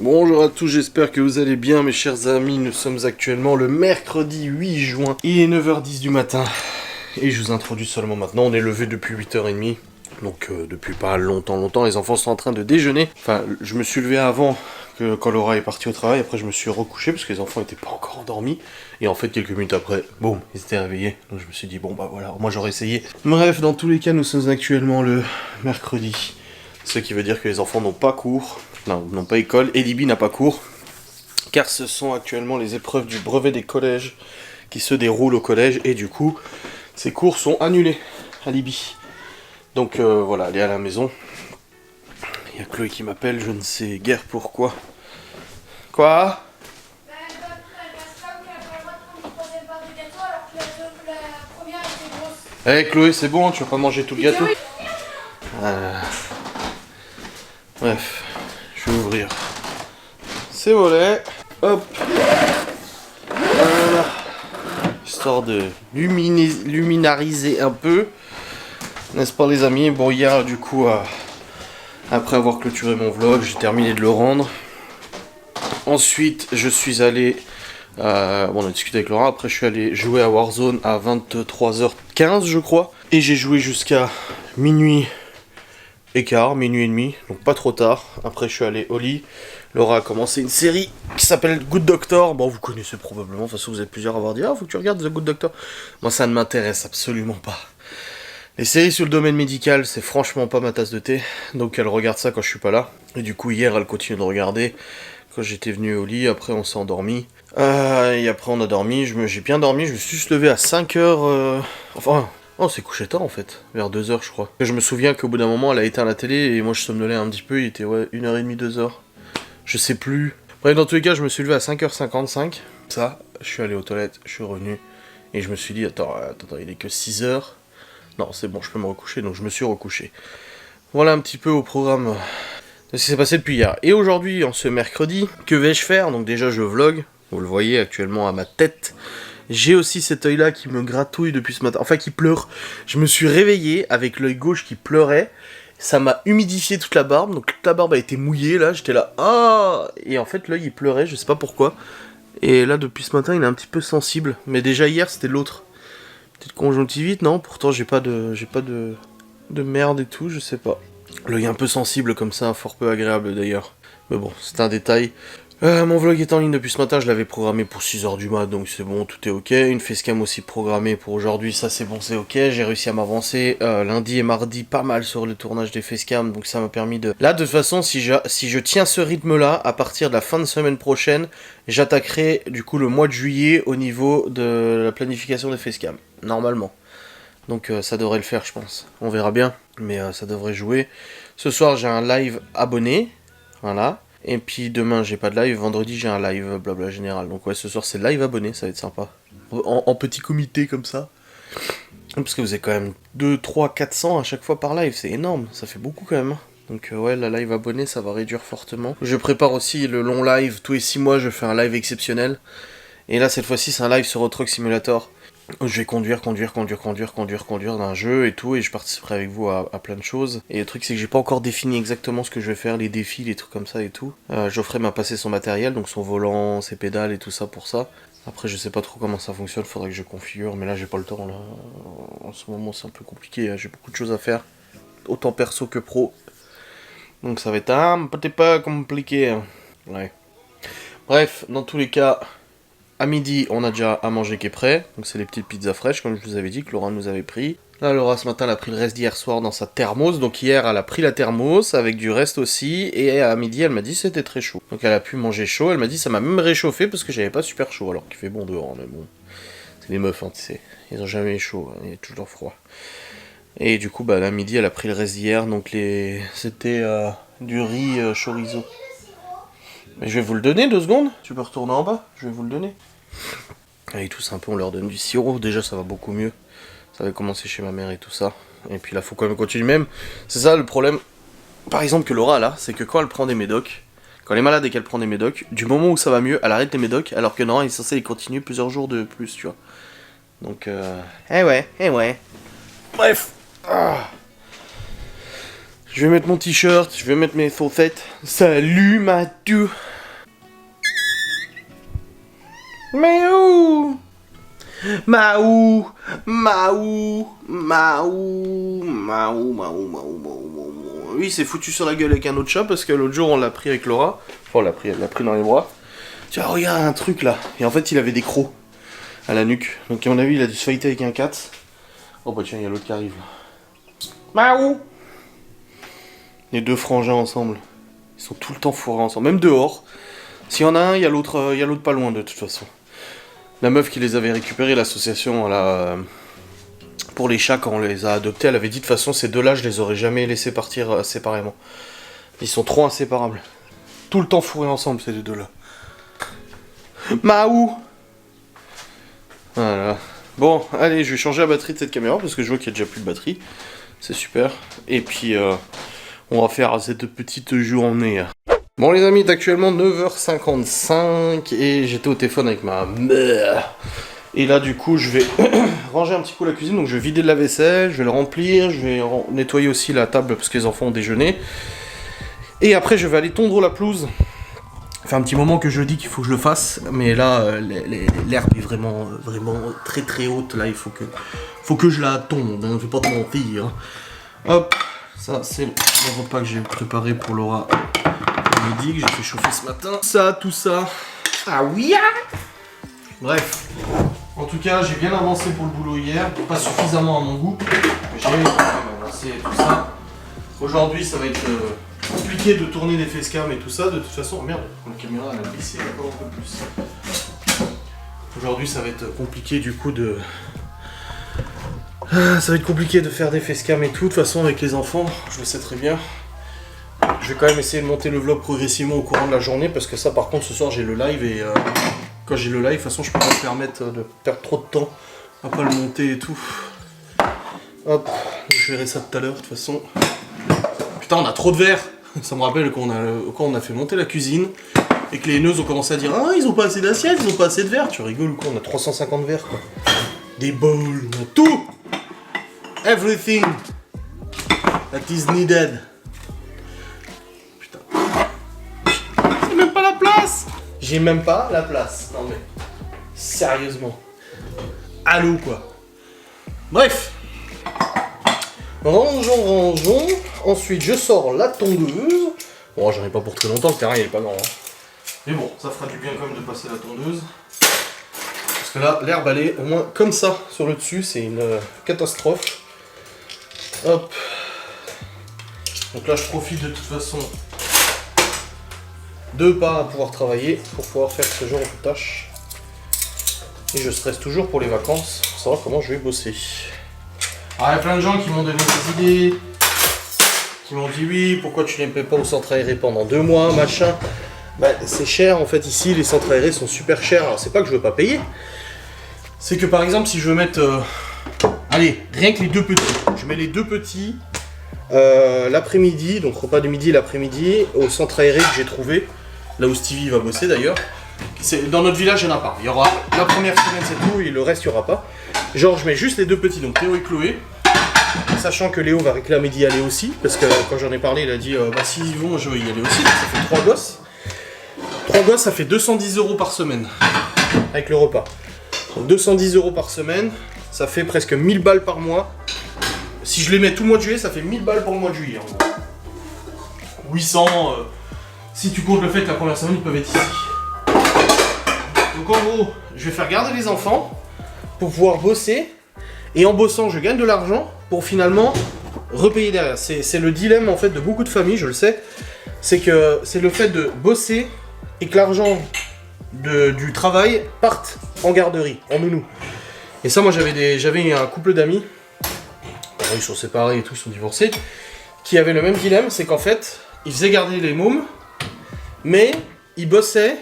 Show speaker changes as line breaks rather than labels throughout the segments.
Bonjour à tous, j'espère que vous allez bien mes chers amis, nous sommes actuellement le mercredi 8 juin, il est 9h10 du matin, et je vous introduis seulement maintenant, on est levé depuis 8h30, donc depuis pas longtemps, les enfants sont en train de déjeuner, enfin je me suis levé avant que quand Laura est partie au travail, après je me suis recouché parce que les enfants étaient pas encore endormis, et en fait quelques minutes après, boum, ils étaient réveillés, donc je me suis dit bon bah voilà, moi j'aurais essayé. Bref, dans tous les cas nous sommes actuellement le mercredi, ce qui veut dire que les enfants n'ont pas cours, n'ont pas école, et Libby n'a pas cours, car ce sont actuellement les épreuves du brevet des collèges qui se déroulent au collège, et du coup, ces cours sont annulés à Libby. Donc voilà, elle est à la maison. Il y a Chloé qui m'appelle, je ne sais guère pourquoi. Quoi ? Eh hey, Chloé, c'est bon, tu vas pas manger tout le gâteau. Bref, je vais ouvrir ces volets. Hop. Voilà. Histoire de luminariser un peu. N'est-ce pas les amis? Bon, hier du coup, après avoir clôturé mon vlog, j'ai terminé de le rendre. Ensuite, je suis allé... bon, on a discuté avec Laura, après je suis allé jouer à Warzone à 23h15 je crois. Et j'ai joué jusqu'à minuit et demi, donc pas trop tard. Après je suis allé au lit. Laura a commencé une série qui s'appelle Good Doctor. Bon, vous connaissez probablement, de toute façon vous êtes plusieurs à avoir dit « Ah, faut que tu regardes The Good Doctor ». Moi ça ne m'intéresse absolument pas. Les séries sur le domaine médical, c'est franchement pas ma tasse de thé. Donc elle regarde ça quand je suis pas là. Et du coup hier elle continue de regarder. Quand j'étais venu au lit, après on s'est endormi. Et après on a dormi, j'ai bien dormi, je me suis juste levé à 5h... Enfin... Oh, c'est couché tard en fait, vers 2h je crois. Je me souviens qu'au bout d'un moment, elle a éteint la télé et moi je somnolais un petit peu, il était ouais, 1h30, 2h. Je sais plus. Bref, dans tous les cas, je me suis levé à 5h55. Ça, je suis allé aux toilettes, je suis revenu. Et je me suis dit, attends, il est que 6h. Non, c'est bon, je peux me recoucher, donc je me suis recouché. Voilà un petit peu au programme de ce qui s'est passé depuis hier. Et aujourd'hui, en ce mercredi, que vais-je faire? Donc déjà, je vlog. Vous le voyez actuellement à ma tête. J'ai aussi cet œil là qui me gratouille depuis ce matin, enfin qui pleure. Je me suis réveillé avec l'œil gauche qui pleurait, ça m'a humidifié toute la barbe, donc toute la barbe a été mouillée là, j'étais là, ah. Et en fait l'œil il pleurait, je sais pas pourquoi. Et là depuis ce matin il est un petit peu sensible, mais déjà hier c'était l'autre. Petite conjonctivite, non, pourtant j'ai pas de merde et tout, je sais pas. L'œil un peu sensible comme ça, fort peu agréable d'ailleurs. Mais bon, c'est un détail. Mon vlog est en ligne depuis ce matin, je l'avais programmé pour 6h du mat, donc c'est bon, tout est ok. Une facecam aussi programmée pour aujourd'hui, ça c'est bon, c'est ok. J'ai réussi à m'avancer lundi et mardi pas mal sur le tournage des facecam, donc ça m'a permis de... Là, de toute façon, si je tiens ce rythme-là, à partir de la fin de semaine prochaine, j'attaquerai du coup le mois de juillet au niveau de la planification des facecam, normalement. Donc ça devrait le faire, je pense. On verra bien, mais ça devrait jouer. Ce soir, j'ai un live abonné, voilà. Et puis demain j'ai pas de live, vendredi j'ai un live blabla général. Donc ouais, ce soir c'est live abonné, ça va être sympa. En petit comité comme ça. Parce que vous êtes quand même 2, 3, 400 à chaque fois par live, c'est énorme, ça fait beaucoup quand même. Donc ouais, la live abonné ça va réduire fortement. Je prépare aussi le long live, tous les 6 mois je fais un live exceptionnel. Et là cette fois-ci c'est un live sur Euro Truck Simulator. Je vais conduire dans un jeu et tout, et je participerai avec vous à plein de choses. Et le truc c'est que j'ai pas encore défini exactement ce que je vais faire, les défis, les trucs comme ça et tout. Geoffrey m'a passé son matériel, donc son volant, ses pédales et tout ça pour ça. Après je sais pas trop comment ça fonctionne, faudrait que je configure, mais là j'ai pas le temps là. En ce moment c'est un peu compliqué, hein. J'ai beaucoup de choses à faire, autant perso que pro. Donc ça va être un petit peu compliqué, hein. Ouais. Bref, dans tous les cas... À midi, on a déjà à manger qui est prêt, donc c'est les petites pizzas fraîches, comme je vous avais dit, que Laura nous avait pris. Là, Laura, ce matin, elle a pris le reste d'hier soir dans sa thermos, donc hier, elle a pris la thermos, avec du reste aussi, et à midi, elle m'a dit c'était très chaud. Donc elle a pu manger chaud, elle m'a dit ça m'a même réchauffé, parce que j'avais pas super chaud, alors qu'il fait bon dehors, mais bon. C'est les meufs, hein, tu sais, ils ont jamais chaud, hein, il est toujours froid. Et du coup, bah, à midi, elle a pris le reste d'hier, donc c'était du riz chorizo. Mais je vais vous le donner 2 secondes. Tu peux retourner en bas, je vais vous le donner. Allez, tous un peu, on leur donne du sirop. Déjà, ça va beaucoup mieux. Ça avait commencé chez ma mère et tout ça. Et puis là, faut quand même continuer même. C'est ça le problème. Par exemple, que Laura, là, c'est que quand elle prend des médocs, quand elle est malade et qu'elle prend des médocs, du moment où ça va mieux, elle arrête les médocs, alors que non, il est censé y continuer plusieurs jours de plus, tu vois. Donc, Eh ouais. Bref. Je vais mettre mon t-shirt, je vais mettre mes chaussettes. Salut Matou. Miaou. Maou. Maou. Maou. Maou. Maou. Oui, il s'est foutu sur la gueule avec un autre chat parce que l'autre jour on l'a pris avec Laura. Enfin, elle l'a pris dans les bras. Tiens, regarde un truc là. Et en fait, il avait des crocs à la nuque. Donc, à mon avis, il a dû se fighter avec un cat. Oh bah tiens, il y a l'autre qui arrive là. Maou. Les deux frangins ensemble. Ils sont tout le temps fourrés ensemble. Même dehors. S'il y en a un, il y a l'autre pas loin de toute façon. La meuf qui les avait récupérés, l'association pour les chats, quand on les a adoptés, elle avait dit de toute façon, ces deux-là, je les aurais jamais laissés partir séparément. Ils sont trop inséparables. Tout le temps fourrés ensemble, ces deux-là. Maou. Voilà. Bon, allez, je vais changer la batterie de cette caméra parce que je vois qu'il y a déjà plus de batterie. C'est super. Et puis, on va faire cette petite journée. Bon les amis, il est actuellement 9h55 et j'étais au téléphone avec ma mère. Et là du coup je vais ranger un petit coup la cuisine, donc je vais vider de la vaisselle, je vais le remplir, je vais nettoyer aussi la table parce que les enfants ont déjeuné. Et après je vais aller tondre la pelouse. Ça fait un petit moment que je dis qu'il faut que je le fasse, mais là l'herbe est vraiment très très haute, là il faut que je la tonde, hein, je vais pas te mentir. Hop, ça c'est le repas que j'ai préparé pour Laura. Midi que j'ai fait chauffer ce matin. Tout ça. Ah oui. Bref. En tout cas, j'ai bien avancé pour le boulot hier. Pas suffisamment à mon goût. J'ai quand même avancé tout ça. Aujourd'hui, ça va être compliqué de tourner des facecam et tout ça. De toute façon, merde, la caméra elle a glissé encore un peu plus. Aujourd'hui, ça va être compliqué du coup de... Ça va être compliqué de faire des facecam et tout. De toute façon, avec les enfants, je le sais très bien. Je vais quand même essayer de monter le vlog progressivement au courant de la journée parce que ça par contre ce soir j'ai le live et quand j'ai le live de toute façon je peux pas me permettre de perdre trop de temps à pas le monter et tout. Hop, je verrai ça tout à l'heure de toute façon. Putain on a trop de verre. Ça me rappelle quand on a fait monter la cuisine et que les haineuses ont commencé à dire ah ils ont pas assez d'assiettes, ils ont pas assez de verre. Tu rigoles ou quoi, on a 350 verres quoi. Des bowls, on a tout. Everything that is needed. J'ai même pas la place. Non mais, sérieusement. Allô quoi. Bref. Rangeons. Ensuite, je sors la tondeuse. Bon, j'en ai pas pour très longtemps, le terrain il est pas grand. Hein. Mais bon, ça fera du bien quand même de passer la tondeuse. Parce que là, l'herbe elle est au moins comme ça sur le dessus. C'est une catastrophe. Hop. Donc là, je profite de toute façon de pas pouvoir travailler pour pouvoir faire ce genre de tâches. Et je stresse toujours pour les vacances pour savoir comment je vais bosser. Alors il y a plein de gens qui m'ont donné des idées, qui m'ont dit oui, pourquoi tu les payes pas au centre aéré pendant 2 mois, machin. Bah c'est cher en fait ici, les centres aérés sont super chers. Alors c'est pas que je veux pas payer, c'est que par exemple si je veux mettre, allez, rien que les 2 petits, je mets les 2 petits l'après-midi, donc repas de midi l'après-midi au centre aéré que j'ai trouvé. Là où Stevie va bosser d'ailleurs. Dans notre village, il n'y en a pas. Il y aura la première semaine, c'est tout, et le reste, il n'y aura pas. Genre, je mets juste les 2 petits, donc Théo et Chloé. Sachant que Léo va réclamer d'y aller aussi, parce que quand j'en ai parlé, il a dit bah s'ils y vont, je vais y aller aussi. Donc, ça fait 3 gosses. 3 gosses, ça fait 210 € par semaine. Avec le repas. Donc 210 € par semaine, ça fait presque 1000 balles par mois. Si je les mets tout le mois de juillet, ça fait 1000 balles pour le mois de juillet. En gros. 800. Si tu comptes le fait que la première semaine, ils peuvent être ici. Donc en gros, je vais faire garder les enfants pour pouvoir bosser. Et en bossant, je gagne de l'argent pour finalement repayer derrière. C'est le dilemme en fait de beaucoup de familles, je le sais. C'est que c'est le fait de bosser et que l'argent du travail parte en garderie, en nounou. Et ça, moi j'avais un couple d'amis, ils sont séparés et tout, ils sont divorcés, qui avaient le même dilemme, c'est qu'en fait, ils faisaient garder les mômes, mais ils bossaient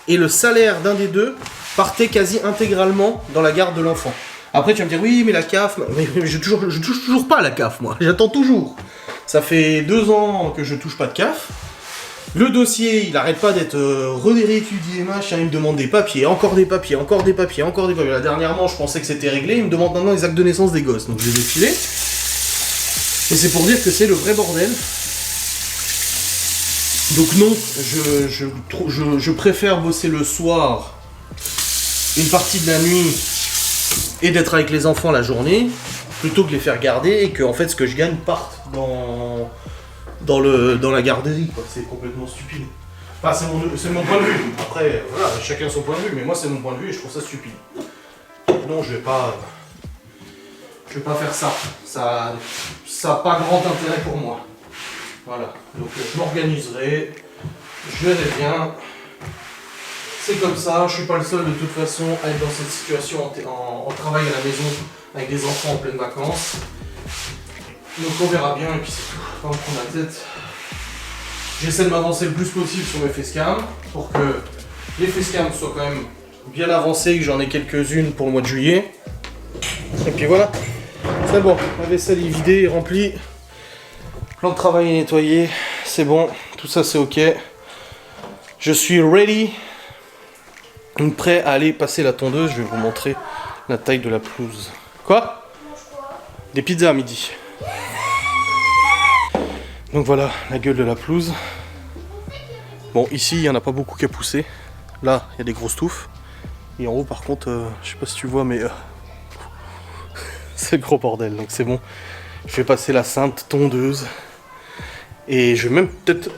et le salaire d'un des deux partait quasi intégralement dans la garde de l'enfant. Après tu vas me dire oui mais la CAF, mais je touche toujours pas à la CAF moi, j'attends toujours. Ça fait 2 ans que je touche pas de CAF. Le dossier il arrête pas d'être réétudié machin, il me demande des papiers, encore des papiers, encore des papiers, encore des papiers. Là dernièrement je pensais que c'était réglé, il me demande maintenant les actes de naissance des gosses, donc je les ai filés. Et c'est pour dire que c'est le vrai bordel. Donc non, je préfère bosser le soir, une partie de la nuit, et d'être avec les enfants la journée, plutôt que de les faire garder et que en fait ce que je gagne parte dans la garderie, quoi. C'est complètement stupide. Enfin, c'est mon point de vue. Après, voilà, chacun son point de vue, mais moi c'est mon point de vue et je trouve ça stupide. Non, je vais pas faire ça. Ça n'a pas grand intérêt pour moi. Voilà. Donc je m'organiserai, je verrai bien. C'est comme ça, je suis pas le seul de toute façon à être dans cette situation en travail à la maison avec des enfants en pleine vacances. Donc on verra bien et puis c'est tout. Pas me prendre la tête. J'essaie de m'avancer le plus possible sur mes facecam pour que les facecam soient quand même bien avancés, que j'en ai quelques-unes pour le mois de juillet. Et puis voilà, c'est bon, la vaisselle est vidée et remplie. Le plan de travail est nettoyé, c'est bon, tout ça c'est ok. Je suis ready. Prêt à aller passer la tondeuse, je vais vous montrer la taille de la pelouse. Quoi? Des pizzas à midi. Donc voilà la gueule de la pelouse. Bon, ici il n'y en a pas beaucoup qui a poussé. Là il y a des grosses touffes. Et en haut par contre, je sais pas si tu vois, mais c'est le gros bordel. Donc c'est bon. Je vais passer la sainte tondeuse. Et je vais même peut-être...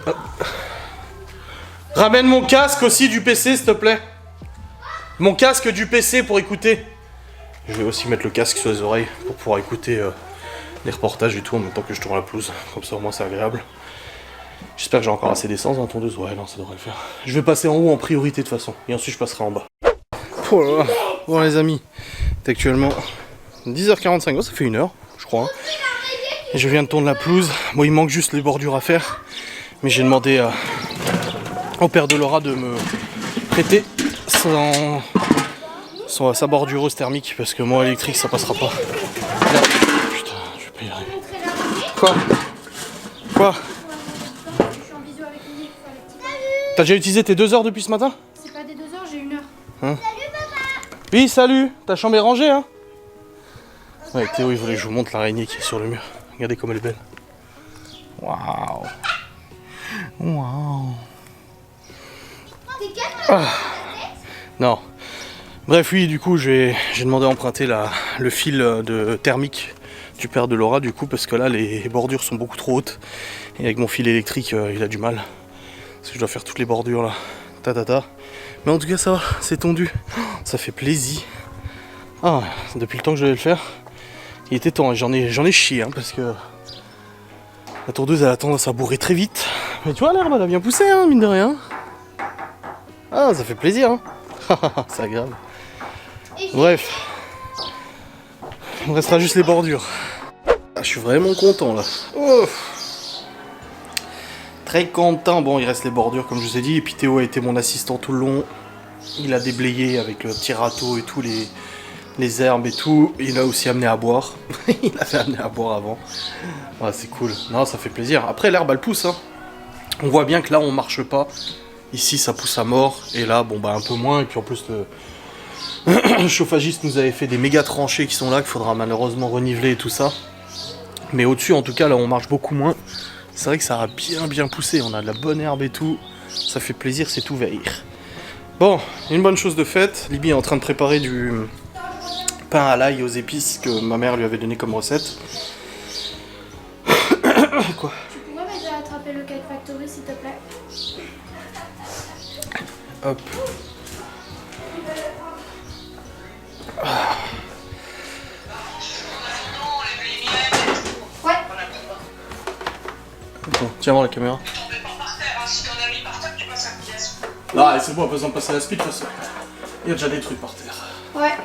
Ramène mon casque aussi du PC s'il te plaît. Mon casque du PC pour écouter. Je vais aussi mettre le casque sur les oreilles pour pouvoir écouter les reportages et tout en même temps que je tourne la pelouse. Comme ça au moins c'est agréable. J'espère que j'ai encore assez d'essence dans la tondeuse. Ouais non ça devrait le faire. Je vais passer en haut en priorité de toute façon. Et ensuite je passerai en bas. Oh là là. Bon les amis. C'est actuellement 10h45. Oh, ça fait 1 heure je crois. Et je viens de tourner la pelouse. Bon il manque juste les bordures à faire. Mais j'ai demandé au père de Laura de me prêter sa bordureuse thermique parce que moi électrique ça passera pas. Là. Putain, je vais pas y arriver. Quoi? Quoi? T'as déjà utilisé tes 2 heures depuis ce matin?
C'est pas des 2 heures, j'ai 1 heure.
Hein? Salut papa! Oui salut! Ta chambre est rangée hein? Ouais Théo il voulait que je vous montre l'araignée qui est sur le mur. Regardez comme elle est belle. Waouh! Waouh! Ah. Non. Bref, oui, du coup, j'ai demandé à emprunter le fil de thermique du père de Laura, du coup, parce que là, les bordures sont beaucoup trop hautes. Et avec mon fil électrique, il a du mal. Parce que je dois faire toutes les bordures, là. Mais en tout cas, ça va, c'est tondu. Ça fait plaisir. Ah, depuis le temps que je devais le faire, il était temps. J'en ai chié, hein, parce que la tondeuse, elle a tendance à bourrer très vite. Mais tu vois, l'herbe, elle a bien poussé, hein, mine de rien. Ah, ça fait plaisir, hein. C'est agréable. Bref. Il me restera juste les bordures. Ah, je suis vraiment content, là. Oh. Très content. Bon, il reste les bordures, comme je vous ai dit. Et puis Théo a été mon assistant tout le long. Il a déblayé avec le petit râteau et tout, les herbes et tout. Il a aussi amené à boire. Il avait amené à boire avant. Ouais, c'est cool. Non, ça fait plaisir. Après, l'herbe, elle pousse, hein. On voit bien que là, on marche pas. Ici ça pousse à mort et là bon bah un peu moins et puis en plus le chauffagiste nous avait fait des méga tranchées qui sont là qu'il faudra malheureusement reniveler et tout ça. Mais au-dessus en tout cas là on marche beaucoup moins. C'est vrai que ça a bien poussé, on a de la bonne herbe et tout. Ça fait plaisir, c'est ouvert. Bon, une bonne chose de faite, Libby est en train de préparer du pain à l'ail aux épices que ma mère lui avait donné comme recette. Quoi?
Tu pourrais m'aider à attraper le Cake Factory s'il te plaît?
Hop.
Ouais.
Attends, tiens-moi la caméra. Ah, c'est bon, pas besoin de passer à la speed, de toute façon. Il y a déjà des trucs par terre.
Ouais.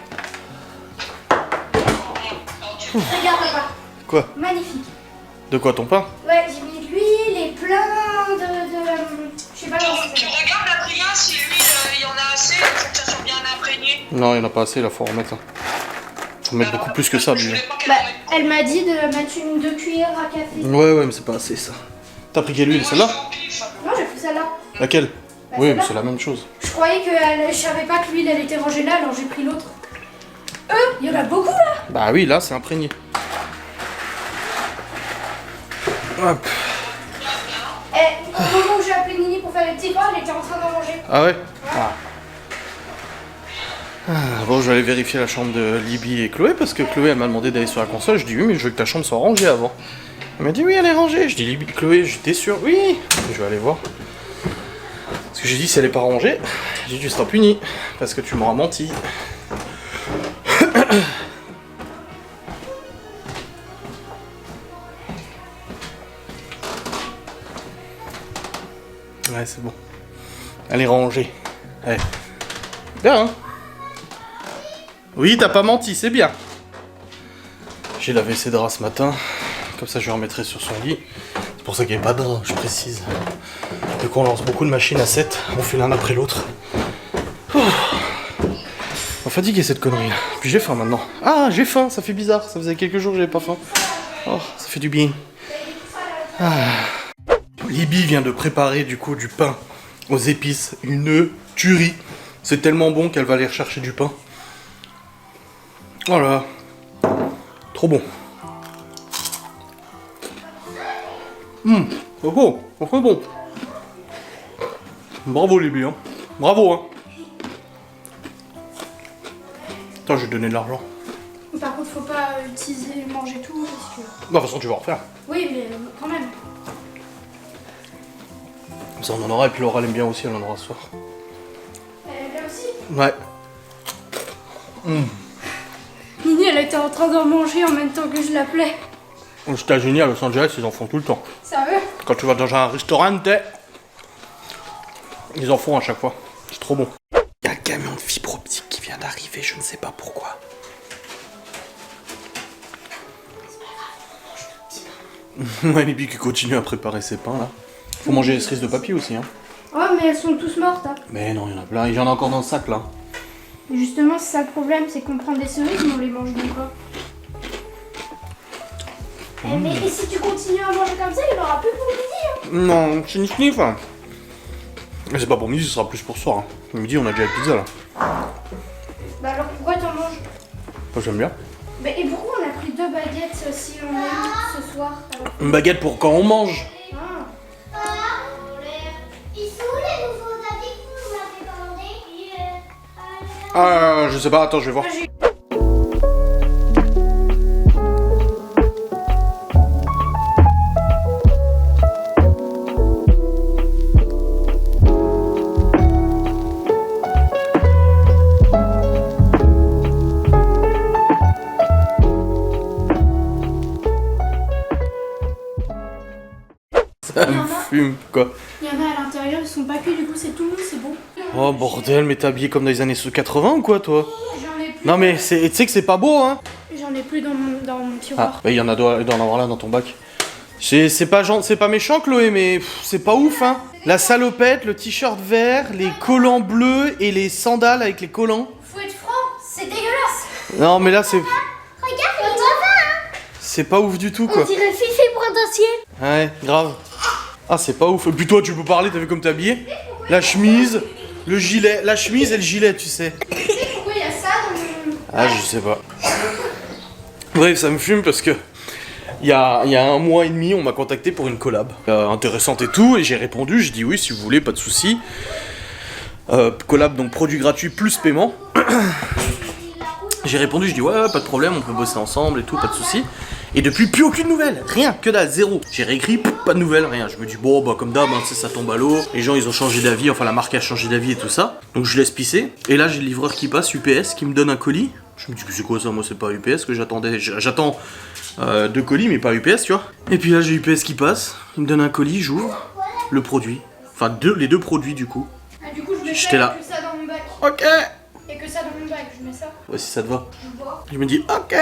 Regarde papa.
Quoi?
Magnifique.
De quoi, ton pain?
Ouais, j'ai mis de l'huile et plein de... Je sais pas comment ça
Tu
s'appelle.
regardes Adrien si l'huile il y en a assez pour que ça soit bien imprégné.
Non, il n'y en a pas assez, là, faut en remettre. Faut mettre beaucoup plus que ça, lui.
Bah, elle m'a dit de mettre 2 cuillères à café.
Ouais, mais c'est pas assez, ça. T'as pris quelle huile, celle-là?
Non, j'ai pris celle-là.
Laquelle?
Bah,
Oui, mais
celle-là.
c'est la même chose.
Je croyais que je savais pas que l'huile elle était rangée là, alors j'ai pris l'autre. Il y en a beaucoup là.
Bah oui, là, c'est imprégné. Hop.
Au moment où j'ai appelé Nina, les petits pains, elle était en train d'en manger.
Ah ouais. Bon, je vais aller vérifier la chambre de Libby et Chloé parce que Chloé elle m'a demandé d'aller sur la console. Je dis oui, mais je veux que ta chambre soit rangée avant. Elle m'a dit oui, elle est rangée. Je dis Libby, Chloé, j'étais sûr. Oui. Je vais aller voir. Parce que j'ai dit si elle est pas rangée, j'ai dit tu seras puni parce que tu m'auras menti. Ouais, c'est bon. Elle est rangée. Ouais. Bien, hein? Oui, t'as pas menti, c'est bien. J'ai lavé ses draps ce matin. Comme ça, je le remettrai sur son lit. C'est pour ça qu'il n'y a pas de draps, je précise. Du coup, on lance beaucoup de machines à 7. On fait l'un après l'autre. On est fatigué cette connerie là. Puis j'ai faim maintenant. Ah, j'ai faim, ça fait bizarre. Ça faisait quelques jours que j'avais pas faim. Oh, ça fait du bien. Libby vient de préparer du coup du pain aux épices. Une tuerie. C'est tellement bon qu'elle va aller rechercher du pain. Voilà. Trop bon. C'est bon. C'est très bon. Bravo Libby, hein. Bravo, hein. Attends, je vais te donner de l'argent.
Par contre, faut pas utiliser, manger tout parce que...
De toute façon, tu vas en refaire.
Oui, mais quand même.
Comme ça, on en aura. Et puis Laura l'aime bien aussi, elle en aura ce soir.
Elle est là aussi.
Ouais.
Nini, elle était en train d'en manger en même temps que je l'appelais.
Aux États-Unis, à Los Angeles, ils en font tout le temps.
Ça veut?
Quand tu vas dans un restaurant, ils en font à chaque fois. C'est trop bon. Il y a un camion de fibre optique qui vient d'arriver, je ne sais pas pourquoi. Ouais, Libby qui continue à préparer ses pains là. Faut manger les cerises de papier aussi, hein.
Oh, mais elles sont tous mortes. Hein.
Mais non, il y en a plein. Il y en a encore dans le sac là.
Justement, c'est ça le problème, c'est qu'on prend des cerises mais on les mange même pas. Mais et si tu continues à manger comme ça, il n'y en aura plus pour midi. Hein.
Non, c'est nif hein. Mais c'est pas pour midi, ce sera plus pour ce soir. Hein. Midi, on a déjà la pizza là.
Bah alors pourquoi t'en manges?
Moi j'aime bien.
Bah et pourquoi on a pris 2 baguettes si on a eu ce soir alors...
Une baguette pour quand on mange.
Ah.
Ils sont où les nouveaux habits que vous m'avez commandés?
Ah, je sais pas, attends, je vais voir. Ça me fume quoi.
Il y en a à l'intérieur, ils sont pas cuits, du coup c'est tout mou, c'est bon.
Oh bordel, mais t'es habillé comme dans les années 80 ou quoi toi?
J'en ai plus.
Non mais tu sais que c'est pas beau hein.
J'en ai plus dans mon tiroir.
Ah, bah il y en a doit en avoir là dans ton bac. C'est pas méchant Chloé, mais c'est pas ouf hein. La salopette, le t-shirt vert, les collants bleus et les sandales avec les collants.
Faut être franc, c'est dégueulasse.
Non mais là c'est
Regarde, il va.
c'est pas ouf du tout quoi.
On dirait Fifi Bras d'Acier.
Ouais, grave. Ah c'est pas ouf. Et puis toi tu peux parler, t'as vu comme t'es habillé? La chemise, le gilet, la chemise et le gilet tu sais.
Tu sais pourquoi il y a ça dans mon...
Ah je sais pas. Bref, ça me fume parce que il y a 1 mois et demi, on m'a contacté pour une collab intéressante et tout, et j'ai répondu, j'ai dit oui si vous voulez, pas de souci. Collab donc produit gratuit plus paiement. J'ai répondu, je dis ouais, pas de problème, on peut bosser ensemble et tout, pas de souci. Et depuis plus aucune nouvelle, rien, que dalle, zéro. J'ai réécrit, pas de nouvelles, rien. Je me dis bon bah comme d'hab, hein, ça tombe à l'eau. Les gens ils ont changé d'avis, enfin la marque a changé d'avis et tout ça. Donc je laisse pisser. Et là j'ai le livreur qui passe, UPS, qui me donne un colis. Je me dis que c'est quoi ça, moi c'est pas UPS que j'attendais. J'attends 2 colis mais pas UPS tu vois. Et puis là j'ai UPS qui passe, il me donne un colis, j'ouvre le produit. Enfin les deux produits du coup.
Ah, du coup je mets
J'étais là.
que ça dans mon bac.
Ok.
Et que ça dans mon bac, je mets ça.
Ouais si ça te va.
Je bois.
Je me dis ok.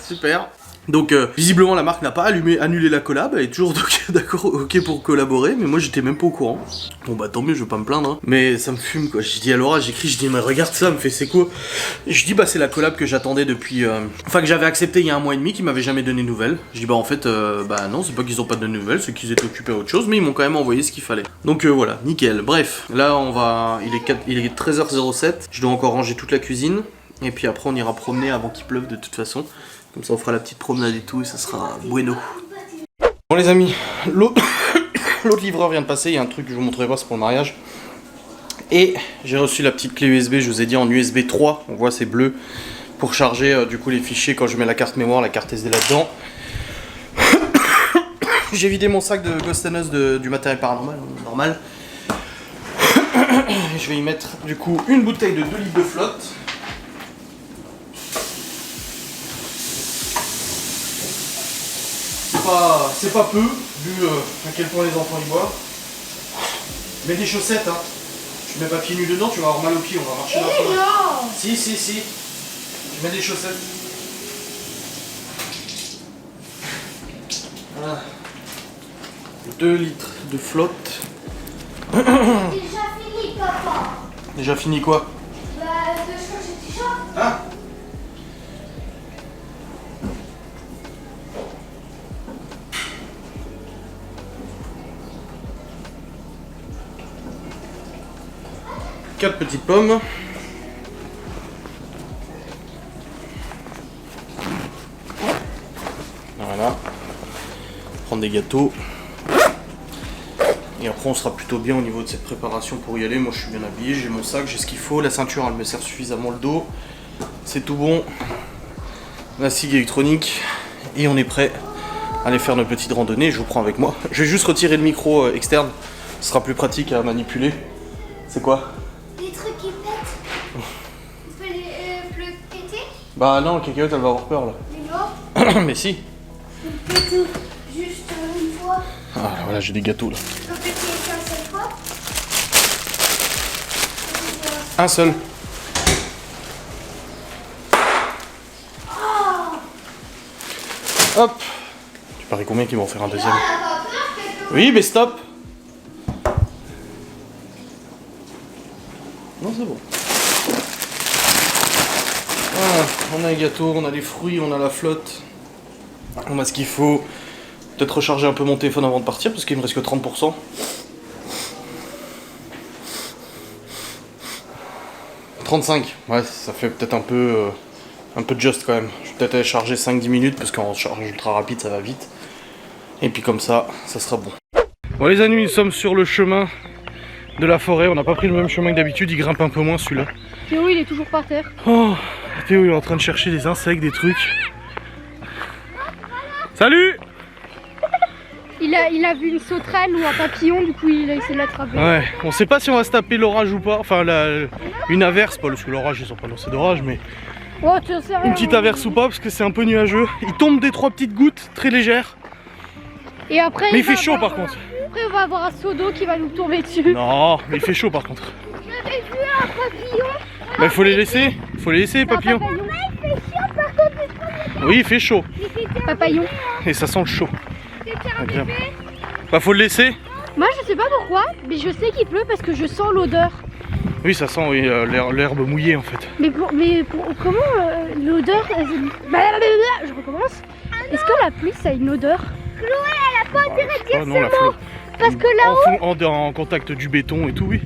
Super. Donc visiblement la marque n'a pas annulé la collab, elle est toujours d'accord ok pour collaborer, mais moi j'étais même pas au courant. Bon bah tant mieux, je vais pas me plaindre, hein. Mais ça me fume quoi. J'ai dit à Laura, j'écris, je dis mais regarde ça, elle me fait c'est quoi? Et je dis bah c'est la collab que j'attendais depuis, enfin que j'avais accepté il y a 1 mois et demi, qui m'avait jamais donné de nouvelles. Je dis bah en fait bah non, c'est pas qu'ils ont pas donné de nouvelles, c'est qu'ils étaient occupés à autre chose, mais ils m'ont quand même envoyé ce qu'il fallait. Donc voilà, nickel. Bref, là on va, il est 13h07, je dois encore ranger toute la cuisine, et puis après on ira promener avant qu'il pleuve de toute façon. Comme ça on fera la petite promenade et tout et ça sera bueno. Bon les amis, l'eau L'autre livreur vient de passer, il y a un truc que je vous montrerai pas, c'est pour le mariage. Et j'ai reçu la petite clé USB, je vous ai dit en USB 3, on voit c'est bleu, pour charger du coup les fichiers quand je mets la carte mémoire, la carte SD là-dedans. J'ai vidé mon sac de Ghost Us du matériel paranormal, normal. Je vais y mettre du coup une bouteille de 2 litres de flotte. C'est pas peu, vu à quel point les enfants y boivent. Mets des chaussettes, hein. Tu mets pas pieds nus dedans, tu vas avoir mal aux pieds, on va marcher dans le
Non.
Si. Tu mets des chaussettes. Voilà. 2 litres de flotte.
Déjà fini, papa.
Déjà fini quoi?
Bah, de changer de t-shirt.
Hein? Quatre petites pommes. Voilà. Prendre des gâteaux. Et après on sera plutôt bien au niveau de cette préparation pour y aller. Moi je suis bien habillé, j'ai mon sac, j'ai ce qu'il faut. La ceinture elle me sert suffisamment le dos. C'est tout bon. La cigue électronique. Et on est prêt à aller faire notre petite randonnée. Je vous prends avec moi. Je vais juste retirer le micro externe. Ce sera plus pratique à manipuler. C'est quoi?
Des trucs qui pètent. Tu peux le péter?
Bah non, Cacahuète elle va avoir peur là.
Mais non.
Mais si.
Tu peux péter juste une fois.
Ah voilà, j'ai des gâteaux là.
Tu peux péter qu'une seule fois.
Un seul. Hop. Tu paries combien qu'ils vont en faire un deuxième? Oui, mais stop. Non, c'est bon. Voilà, on a les gâteaux, on a les fruits, on a la flotte. On a ce qu'il faut. Peut-être recharger un peu mon téléphone avant de partir parce qu'il me reste que 30%. « 35, ouais, ça fait peut-être un peu just quand même. Je vais peut-être aller charger 5-10 minutes parce qu'en charge ultra rapide ça va vite. Et puis comme ça, ça sera bon. Bon les amis, nous sommes sur le chemin de la forêt. On n'a pas pris le même chemin que d'habitude, il grimpe un peu moins celui-là.
Théo il est toujours par terre.
Oh, Théo il est en train de chercher des insectes, des trucs. Salut!
Il a vu une sauterelle ou un papillon, du coup il a essayé de l'attraper.
Ouais, on sait pas si on va se taper l'orage ou pas. Enfin, une averse, pas parce que l'orage ils sont pas lancés d'orage, mais
Oh, tu sais rien.
une petite averse ou pas parce que c'est un peu nuageux. Il tombe des 3 petites gouttes très légères.
Et après,
Mais il fait chaud par contre.
Après on va avoir un seau d'eau qui va nous tomber dessus.
Non, mais il fait chaud par contre.
J'avais vu un papillon.
Bah il faut les laisser. Il faut les laisser les papillons. Oui, il fait chaud.
Papillon.
Et ça sent le chaud. Agréable. Bah faut le laisser.
Moi je sais pas pourquoi, mais je sais qu'il pleut parce que je sens l'odeur.
Oui, ça sent oui, l'herbe mouillée en fait.
Mais comment l'odeur je recommence. Est-ce que la pluie ça a une odeur? Chloé, elle a pas intérêt de dire
Oh, non,
ce
la
mot.
flotte.
Parce que là-haut,
En contact du béton et tout, oui.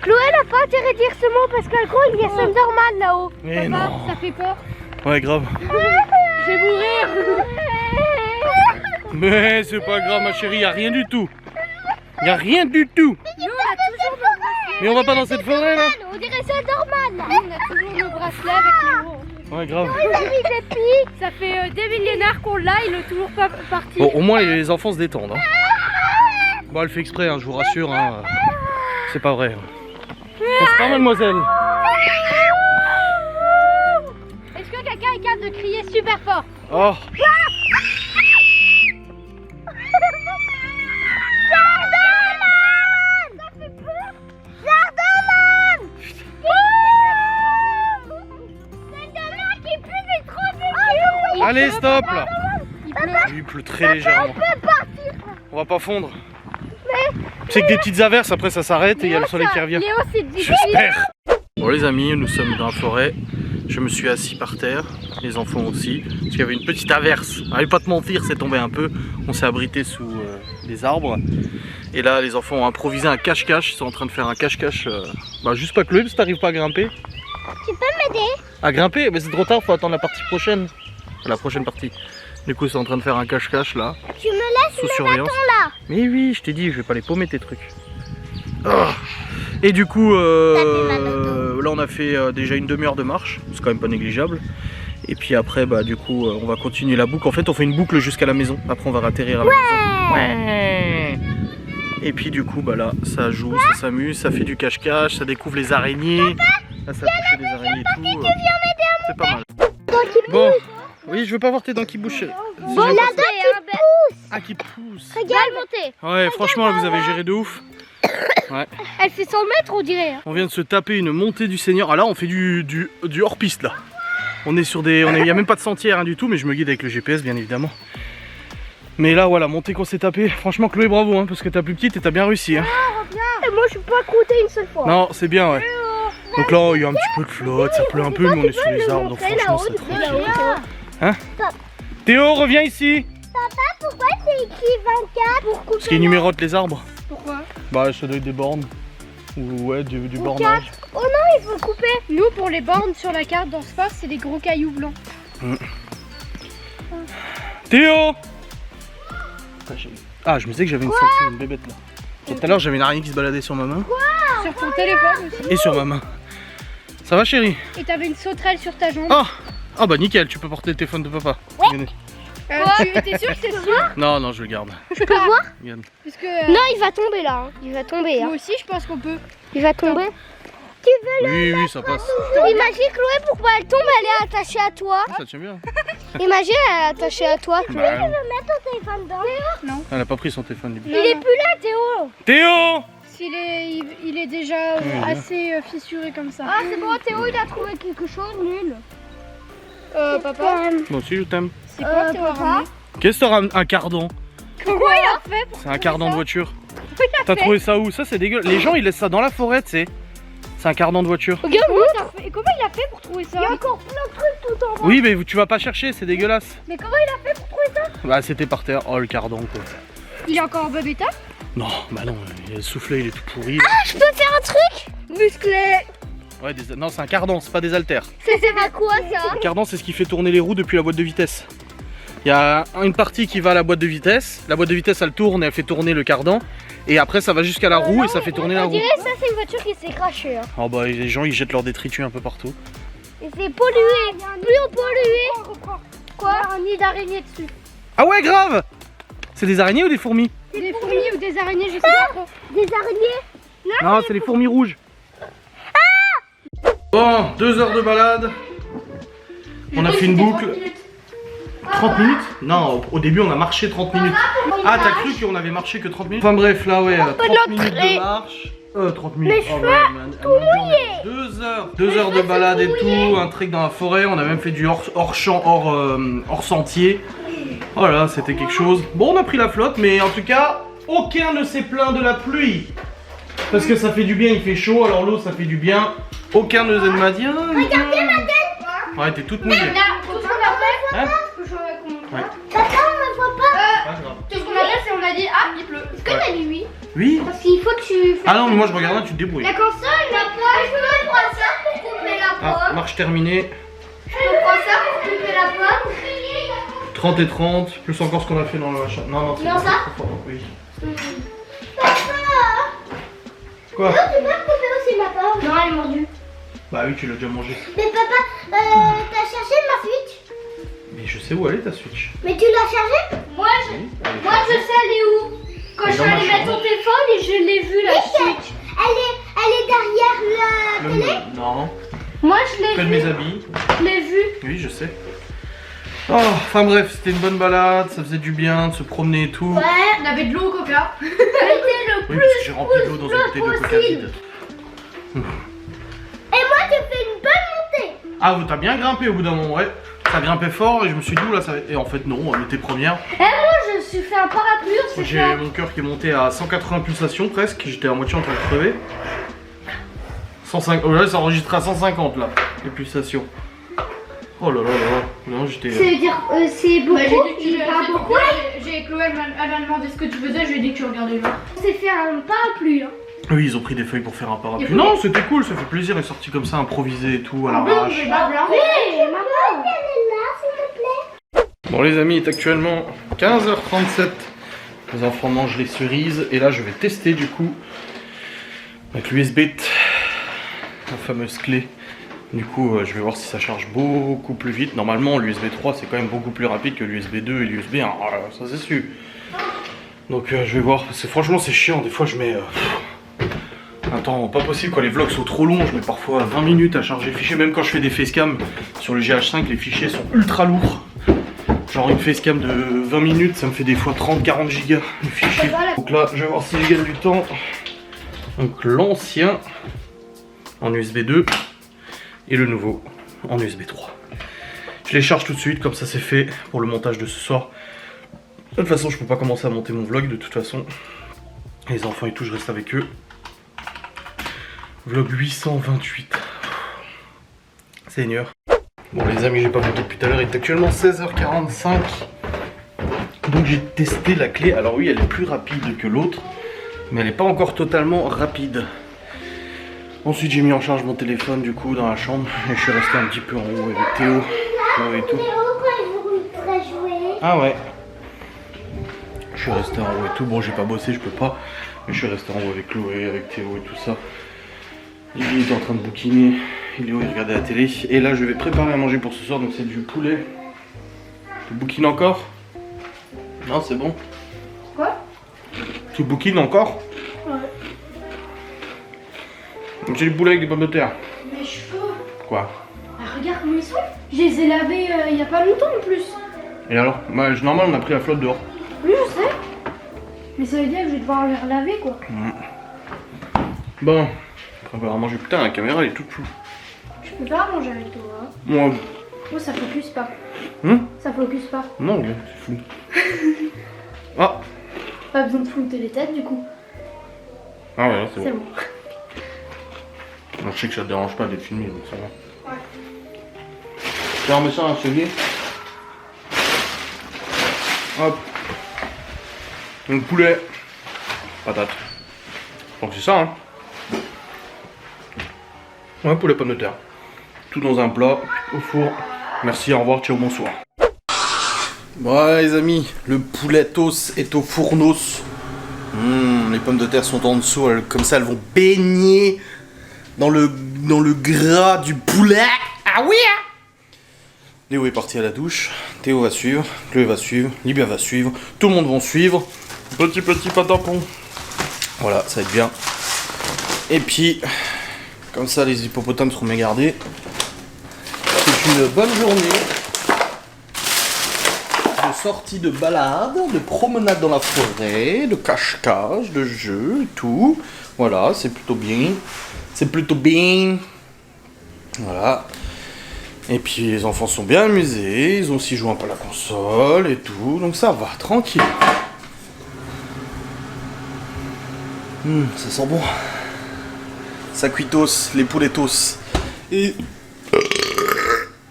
Chloé elle a pas intérêt de dire ce mot parce qu'en gros il y a Thunderman là-haut.
Mais
Papa,
non.
ça fait peur.
Ouais, grave.
Je vais mourir.
Mais c'est pas grave ma chérie, y a rien du tout. Y a rien du tout.
Nous on a toujours nos bracelets.
Mais on va pas dans cette forêt là.
On dirait Thunderman. Nous on a toujours nos bracelets avec les
Ouais, grave.
Ça fait des millénaires qu'on l'a, il est toujours pas parti.
Bon, au moins les enfants se détendent. Hein. Bon, elle fait exprès, hein, je vous rassure. Hein. C'est pas vrai. C'est pas mademoiselle.
Est-ce que quelqu'un est capable de crier super fort?
Oh. Allez, stop là. Il pleut très légèrement. On va pas fondre. C'est que des petites averses, après ça s'arrête et il y a le soleil qui revient.
Léo, c'est difficile.
J'espère. Bon les amis, nous sommes dans la forêt. Je me suis assis par terre, les enfants aussi, parce qu'il y avait une petite averse. Allez pas te mentir, c'est tombé un peu. On s'est abrité sous des arbres. Et là, les enfants ont improvisé un cache-cache. Ils sont en train de faire un cache-cache. Juste pas Chloé, parce que t'arrives pas à grimper.
Tu peux m'aider?
À grimper? Mais c'est trop tard, faut attendre la partie prochaine. La prochaine partie. Du coup, c'est en train de faire un cache-cache là.
Tu me laisses
Sous
mes
surveillance.
bâtons là.
Mais oui, je t'ai dit, je vais pas les paumer tes trucs. Ah. Et du coup, là on a fait déjà une demi-heure de marche, c'est quand même pas négligeable. Et puis après, bah du coup, on va continuer la boucle. En fait, on fait une boucle jusqu'à la maison. Après, on va atterrir à la maison. Ouais. Et puis du coup, bah là, ça joue, ça s'amuse, ça fait du cache-cache, ça découvre les araignées. Là, ça a touché des araignées et tout. C'est pas mal. Bon, oui, je veux pas voir tes dents qui bougent.
Bon, la dent qui pousse.
Ah, qui pousse.
Regarde monter.
Ouais, franchement, là, vous avez géré de ouf. Ouais.
Elle fait 100 mètres, on dirait. Hein.
On vient de se taper une montée du Seigneur. Ah là, on fait du hors-piste là. On est sur des. Il n'y a même pas de sentier, rien du tout, mais je me guide avec le GPS, bien évidemment. Mais là, voilà, montée qu'on s'est tapé. Franchement, Chloé, bravo, hein, parce que t'as plus petite et t'as bien réussi. Hein.
Et moi, je suis pas croûtée une seule fois.
Non, c'est bien, ouais. Donc là, il y a un petit peu de flotte, ça pleut un peu, mais on est sous les arbres, donc franchement, c'est tranquille. Hein? Théo, reviens ici.
Papa, pourquoi c'est écrit 24 pour couper?
Parce qu'il numérote les arbres.
Pourquoi?
Bah, ça doit être des bornes. Ou ouais, du bornage.
Oh non, il faut couper. Nous, pour les bornes sur la carte dans Spa, c'est des gros cailloux blancs.
Théo! Ah, je me disais que j'avais une bébête là. Et tout à l'heure, j'avais une araignée qui se baladait sur ma main.
Sur ton téléphone aussi.
Et sur ma main. Ça va, chérie?
Et t'avais une sauterelle sur ta jambe.
Ah bah nickel, tu peux porter le téléphone de papa. Regardez.
Tu étais sûr que c'est sûr?
Non, non, je le garde.
Je peux voir?
Regarde.
Parce que
Non, il va tomber là. Il va tomber.
moi aussi, je pense qu'on peut.
Il va tomber.
Oui, oui, ça passe.
Imagine Chloé, pourquoi elle tombe, elle est attachée à toi.
Ça tient bien.
Imagine, elle est attachée à toi, Chloé.
Bah,
Mets ton téléphone dedans.
elle a pas pris son téléphone.
Il est plus là, Théo.
Théo!
Il est déjà
Oui,
assez fissuré comme ça.
Ah, c'est bon, Théo, il a trouvé quelque chose, nul.
Papa,
Moi aussi, je t'aime.
c'est quoi Théo
papa
ramené?
Qu'est-ce que t'as ramené? Un cardan.
Comment il a fait pour
C'est un cardan de voiture. T'as trouvé ça où? Ça, c'est dégueulasse. Les gens, ils laissent ça dans la forêt, tu sais. C'est un cardan de voiture.
Regarde, comment il a fait pour trouver ça?
Il y a encore plein de trucs tout en bas.
Oui, mais tu vas pas chercher, c'est dégueulasse.
Mais comment il a fait pour trouver ça?
Bah, c'était par terre. Oh, le cardan, quoi.
Il est encore en bon état?
Non, bah non, il a le soufflet, il est tout pourri.
Je peux faire un truc
Musclé.
Ouais, non, c'est un cardan, c'est pas des haltères.
C'est à quoi ça?
Le cardan, c'est ce qui fait tourner les roues depuis la boîte de vitesse. Il y a une partie qui va à la boîte de vitesse. La boîte de vitesse, elle tourne et elle fait tourner le cardan. Et après, ça va jusqu'à la roue et ça fait tourner la
On
roue.
dirait ça, c'est une voiture qui s'est crachée. Hein.
Oh bah, les gens, ils jettent leurs détritus un peu partout.
Et c'est pollué. Plus on pollue.
Quoi? Un nid d'araignée dessus.
Ah ouais, grave! C'est des araignées ou des fourmis?
Des fourmis ou des araignées, je sais pas trop.
Des araignées.
Non, c'est les fourmis rouges. Bon, 2 heures de balade. On a fait une boucle. 30 minutes? Non, au début on a marché 30 minutes. Ah, t'as cru qu'on avait marché que 30 minutes? Enfin bref, là ouais, 30 minutes de marche. 30 minutes. Oh, ouais, 2 heures. 2 heures de balade et tout, un trek dans la forêt. On a même fait du hors champ, hors sentier. Voilà, c'était quelque chose. Bon, on a pris la flotte, mais en tout cas, aucun ne s'est plaint de la pluie. Parce que ça fait du bien, il fait chaud, alors l'eau ça fait du bien. Aucun ne m'a dit.
Regardez ma tête.
Ouais, t'es toute mouillée.
Là, tout ce qu'on a fait,
Hein?
ouais.
Papa, on me voit pas.
Pas grave.
Tout ce qu'on a fait, c'est on a dit ah il pleut.
Est-ce que t'as dit oui?
Oui.
Parce qu'il faut que tu...
Ah non, mais moi je regarde là, tu te débrouilles.
La console, la pomme. Je peux prendre ça pour couper la
Ah,
pomme.
marche terminée.
Je peux prendre ça pour couper la pomme.
30 et 30, plus encore ce qu'on a fait dans le machin. Non, non, c'est
Non,
pas
ça
trop fort, oui.
Papa.
Quoi?
Tu peux couper aussi ma pomme? Non, elle est mordue.
Bah oui, tu l'as déjà mangé.
Mais papa, t'as cherché ma Switch?
Mais je sais où elle est ta Switch.
Mais tu l'as chargée?
Moi,
Oui,
je sais elle est où. Quand
Elle
je
est
suis
dans
allée
ma
mettre
chambre.
ton téléphone et je l'ai vu la Switch.
Elle est derrière la télé?
Non,
Moi, je l'ai
près de
vu.
mes habits.
Je l'ai vu.
Oui, je sais. Oh, enfin bref, c'était une bonne balade, ça faisait du bien de se promener et tout.
Ouais.
On avait de l'eau au coca.
Oui, parce que j'ai rempli de l'eau dans une bouteille de coca vide.
Et moi, tu fais une bonne montée.
Ah, t'as bien grimpé au bout d'un moment, ouais. Ça grimpait fort et je me suis dit, oula, ça va... Et en fait, non, on était première.
Et moi, je me suis fait un parapluie. On s'est
J'ai
fait
mon cœur qui est monté à 180 pulsations presque, j'étais à moitié en train de crever. 105, oh là, ça enregistre à 150 là, les pulsations. Oh là là là, non j'étais...
dire, c'est beaucoup.
J'ai Chloé, elle m'a demandé ce que tu faisais, je lui ai dit que tu regardais là.
On s'est fait un parapluie. Hein.
Oui, ils ont pris des feuilles pour faire un parapluie.
Et
Non, c'était cool, ça fait plaisir, elle est sortie comme ça, improvisée et tout, à l'arrache.
Oui, maman. Elle est là, s'il te plaît.
Bon les amis, il est actuellement 15h37. Les enfants mangent les cerises et là je vais tester du coup avec l'USB, la fameuse clé. Du coup je vais voir si ça charge beaucoup plus vite. Normalement l'USB 3 c'est quand même beaucoup plus rapide que l'USB 2 et l'USB 1, ça c'est sûr. Donc je vais voir, parce que franchement c'est chiant, des fois je mets un temps pas possible quand les vlogs sont trop longs, je mets parfois 20 minutes à charger les fichiers, même quand je fais des facecam sur le GH5 les fichiers sont ultra lourds. Genre une facecam de 20 minutes, ça me fait des fois 30-40 gigas de fichiers. Donc là, je vais voir si je gagne du temps. Donc l'ancien en USB 2 et le nouveau en USB 3. Je les charge tout de suite, comme ça c'est fait pour le montage de ce soir. De toute façon, je peux pas commencer à monter mon vlog de toute façon. Les enfants et tout, je reste avec eux. Vlog 828. Seigneur. Bon les amis, j'ai pas monté depuis tout à l'heure, il est actuellement 16h45. Donc j'ai testé la clé. Alors oui, elle est plus rapide que l'autre, mais elle n'est pas encore totalement rapide. Ensuite j'ai mis en charge mon téléphone du coup dans la chambre. Et je suis resté un petit peu en haut avec Théo. Et tout. Ah ouais. Je suis resté en haut et tout. Bon j'ai pas bossé, je peux pas. Mais je suis resté en haut avec Chloé, avec Théo et tout ça. Il est en train de bouquiner. Il est où? Il regardait la télé. Et là je vais préparer à manger pour ce soir. Donc c'est du poulet. Tu bouquines encore? Non c'est bon.
Quoi?
Tu bouquines encore?
Ouais.
Donc c'est du poulet avec des pommes de terre.
Mes cheveux.
Quoi?
Ah, regarde comment ils sont. Je les ai lavés il y a pas longtemps en plus.
Et alors? Bah, normal on a pris la flotte dehors.
Oui je sais. Mais ça veut dire que je vais devoir les relaver quoi.
Bon. Après on va manger. Putain la caméra elle est toute floue.
Je peux pas manger avec toi. Hein.
Moi.
Moi ça focus pas. Ça focus pas.
Non gars, c'est flou. Ah.
Pas besoin de flouter les têtes du coup.
Ah ouais là, c'est
C'est
bon.
bon.
Moi, je sais que ça te dérange pas d'être filmé donc ça va.
Ouais.
Tiens on met ça dans un cellier. Hop. Donc poulet. Patate. Donc c'est ça hein. Ouais, poulet pommes de terre. Tout dans un plat, au four. Merci, au revoir, ciao, bonsoir. Voilà les amis, le pouletos est au fournos. Les pommes de terre sont en dessous, comme ça elles vont baigner dans le gras du poulet. Ah oui hein. Léo est parti à la douche, Théo va suivre, Chloé va suivre, Libia va suivre, tout le monde va suivre. Petit patapon. Voilà, ça va être bien. Et puis... Comme ça, les hippopotames seront bien gardés. C'est une bonne journée de sortie de balade, de promenade dans la forêt, de cache-cache, de jeu et tout. Voilà, c'est plutôt bien. C'est plutôt bien. Voilà. Et puis les enfants sont bien amusés. Ils ont aussi joué un peu à la console et tout. Donc ça va, tranquille. Ça sent bon. Sacuitos, les pouletos. Et...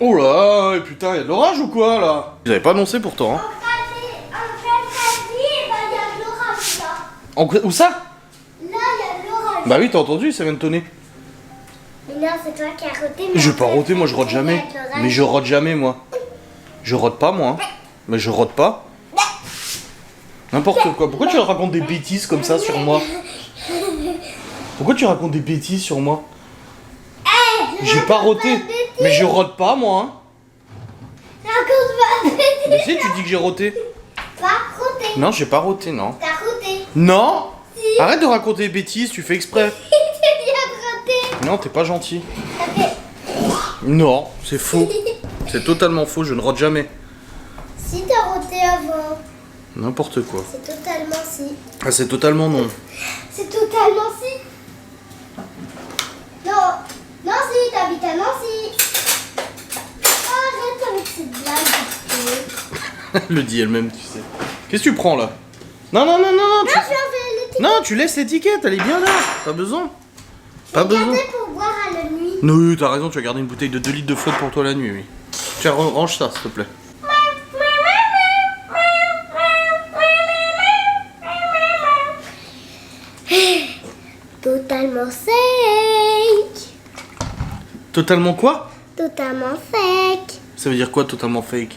Oh là, putain, il y a de l'orage ou quoi là? Ils avaient pas annoncé pourtant. Hein. Où ça?
Là, il y a de l'orage.
Bah oui, t'as entendu, ça vient de tonner.
Mais non, c'est toi qui as roté.
Je vais pas roter, moi je rote jamais. Mais je rote jamais, moi. Je rote pas, moi. Mais je rote pas. N'importe quoi. Pourquoi tu racontes des bêtises comme ça sur moi? Pourquoi tu racontes des bêtises sur moi? J'ai pas roté. Mais je rote pas, moi. Hein.
Raconte pas.
Mais si, tu dis que j'ai roté.
Pas roté.
Non, j'ai pas roté, non.
T'as roté.
Non.
Si.
Arrête de raconter des bêtises, tu fais exprès.
Tu as roté.
Non, t'es pas gentil.
T'as fait.
Non, c'est faux. C'est totalement faux, je ne rote jamais.
Si t'as roté avant.
N'importe quoi.
C'est totalement si.
Ah, c'est totalement non.
C'est totalement si. Non. Nancy, t'habites à Nancy. Arrête avec cette blague.
Elle le dit elle-même, tu sais. Qu'est-ce que tu prends là? Non, non, non, non, non.
Non, je vais enlever l'étiquette.
Non, tu laisses l'étiquette, elle est bien là. Pas besoin. Pas besoin.
Regardez pour boire à la nuit.
Non, oui, t'as raison, tu vas garder une bouteille de 2 litres de flotte pour toi la nuit, oui. Tiens, range ça, s'il te plaît.
Totalement fake.
Totalement quoi?
Totalement fake.
Ça veut dire quoi, totalement fake?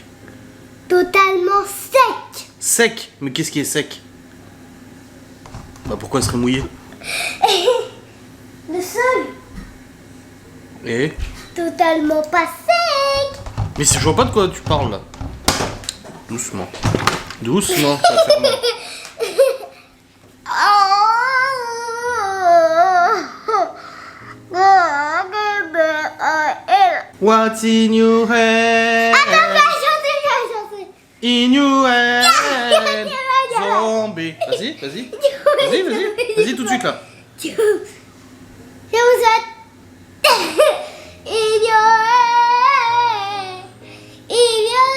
totalement sec.
Sec? Mais qu'est-ce qui est sec? Bah pourquoi elle serait mouillée?
Le sol,
Et?
totalement pas sec.
Mais je vois pas de quoi tu parles là. Doucement. Doucement, ça va faire mal. What's in your head? In your head. Zombie. Vas-y, vas-y. Vas-y, vas-y. Vas-y tout de suite là.
Je vous souhaite in your head, in your